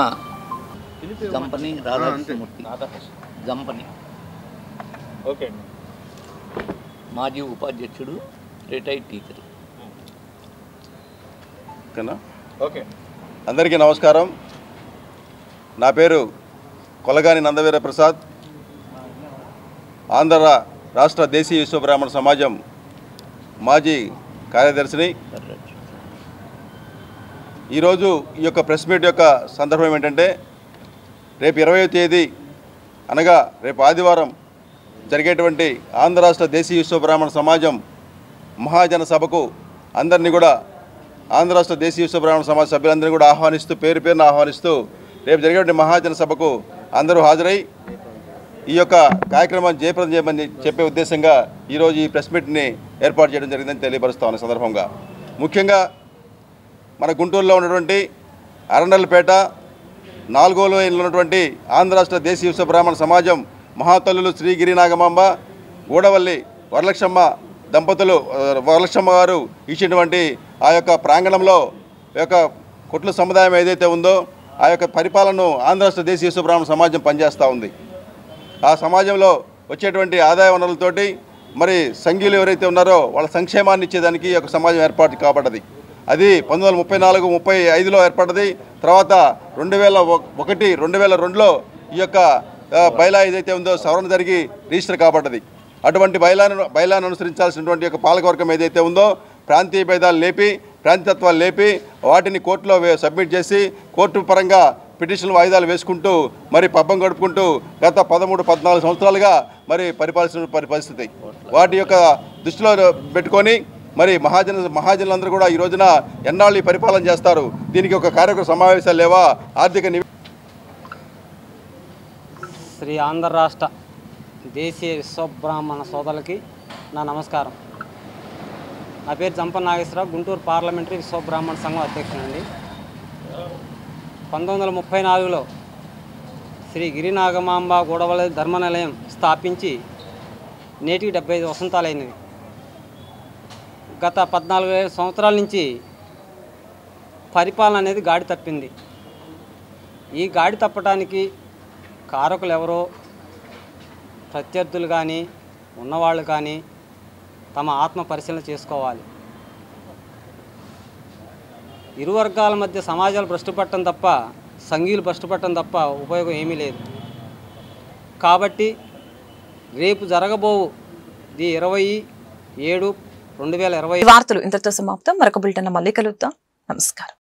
జంపని రాధాకృష్ణమూర్తి మాజీ ఉపాధ్యక్షుడు, రిటైర్డ్ టీచర్.
ఓకేనా? ఓకే. అందరికీ నమస్కారం. నా పేరు కొలగాని నందవీర ప్రసాద్, ఆంధ్ర రాష్ట్ర దేశీయ విశ్వబ్రాహ్మణ సమాజం మాజీ కార్యదర్శిని. ఈరోజు ఈ యొక్క ప్రెస్ మీట్ యొక్క సందర్భం ఏంటంటే, రేపు 20వ తేదీ అనగా రేపు ఆదివారం జరిగేటువంటి ఆంధ్ర రాష్ట్ర దేశీయ విశ్వబ్రాహ్మణ సమాజం మహాజన సభకు అందరినీ కూడా, ఆంధ్ర రాష్ట్ర దేశీయ విశ్వబ్రాహ్మణ సమాజ సభ్యులందరినీ కూడా ఆహ్వానిస్తూ, పేరు పేరున ఆహ్వానిస్తూ, రేపు జరిగేటువంటి మహాజన సభకు అందరూ హాజరై ఈ యొక్క కార్యక్రమాన్ని జయప్రదం చేయమని చెప్పే ఉద్దేశంగా ఈరోజు ఈ ప్రెస్ మీట్ని ఏర్పాటు చేయడం జరిగిందని తెలియపరుస్తాను. సందర్భంగా ముఖ్యంగా మన గుంటూరులో ఉన్నటువంటి అరండల్పేట 4వ లైన్లో ఉన్నటువంటి ఆంధ్ర రాష్ట్ర దేశీయ విశ్వబ్రాహ్మణ సమాజం మహాతల్లులు శ్రీ గిరినాగమాంబ గూడవల్లి వరలక్ష్మ దంపతులు, వరలక్ష్మ గారు ఇచ్చినటువంటి ఆ యొక్క ప్రాంగణంలో యొక్క కుట్ల సముదాయం ఏదైతే ఉందో ఆ యొక్క పరిపాలనను ఆంధ్ర రాష్ట్ర దేశీయ విశ్వబ్రాహ్మణ సమాజం పనిచేస్తూ ఉంది. ఆ సమాజంలో వచ్చేటువంటి ఆదాయ వనరులతోటి మరి సంఘీయులు ఎవరైతే ఉన్నారో వాళ్ళ సంక్షేమాన్ని ఇచ్చేదానికి ఈ యొక్క సమాజం ఏర్పాటు కాబడ్డది. అది 1934-35లో ఏర్పడ్డది. తర్వాత 2001, 2002లో ఈ యొక్క బైలా ఏదైతే ఉందో సవరణ జరిగి రిజిస్టర్ కాబడ్డది. అటువంటి బైలాను అనుసరించాల్సినటువంటి యొక్క పాలకవర్గం ఏదైతే ఉందో ప్రాంతీయ భేదాలు లేపి, ప్రాంతీయత్వాలు లేపి వాటిని కోర్టులో సబ్మిట్ చేసి కోర్టు పరంగా పిటిషన్లు వాయిదాలు వేసుకుంటూ మరి పబ్బం గడుపుకుంటూ గత 13-14 సంవత్సరాలుగా మరి పరిపాలిస్తున్న పరిస్థితి. వాటి యొక్క దృష్టిలో పెట్టుకొని మరి మహాజనులందరూ కూడా ఈ రోజున ఎన్నాళ్ళు ఈ పరిపాలన చేస్తారు, దీనికి ఒక కార్యక్రమ సమావేశాలు లేవా? ఆర్థిక
శ్రీ ఆంధ్ర రాష్ట్ర దేశీయ విశ్వబ్రాహ్మణ సోదరులకి నా నమస్కారం. నా పేరు జంపన్ నాగేశ్వరరావు, గుంటూరు పార్లమెంటరీ విశ్వబ్రాహ్మణ సంఘం అధ్యక్షుడండి. 1934లో శ్రీ గిరినాగమాంబ గూడవల్లి ధర్మనిలయం స్థాపించి నేటికి 75 వసంతాలైనవి. గత 14 సంవత్సరాల నుంచి పరిపాలన అనేది గాడి తప్పింది. ఈ గాడి తప్పడానికి కారకులు ఎవరో ప్రత్యర్థులు కానీ ఉన్నవాళ్ళు కానీ తమ ఆత్మ పరిశీలన చేసుకోవాలి. ఇరు వర్గాల మధ్య సమాజాలు భ్రష్టుపట్టడం తప్ప, సంఘీయులు భ్రష్టుపట్టడం తప్ప ఉపయోగం ఏమీ లేదు. కాబట్టి రేపు జరగబోవు 27/2020
వార్తలు ఇంతటితో సమాప్తం. మరొక బులెటిన్ మళ్ళీ కలుద్దాం. నమస్కారం.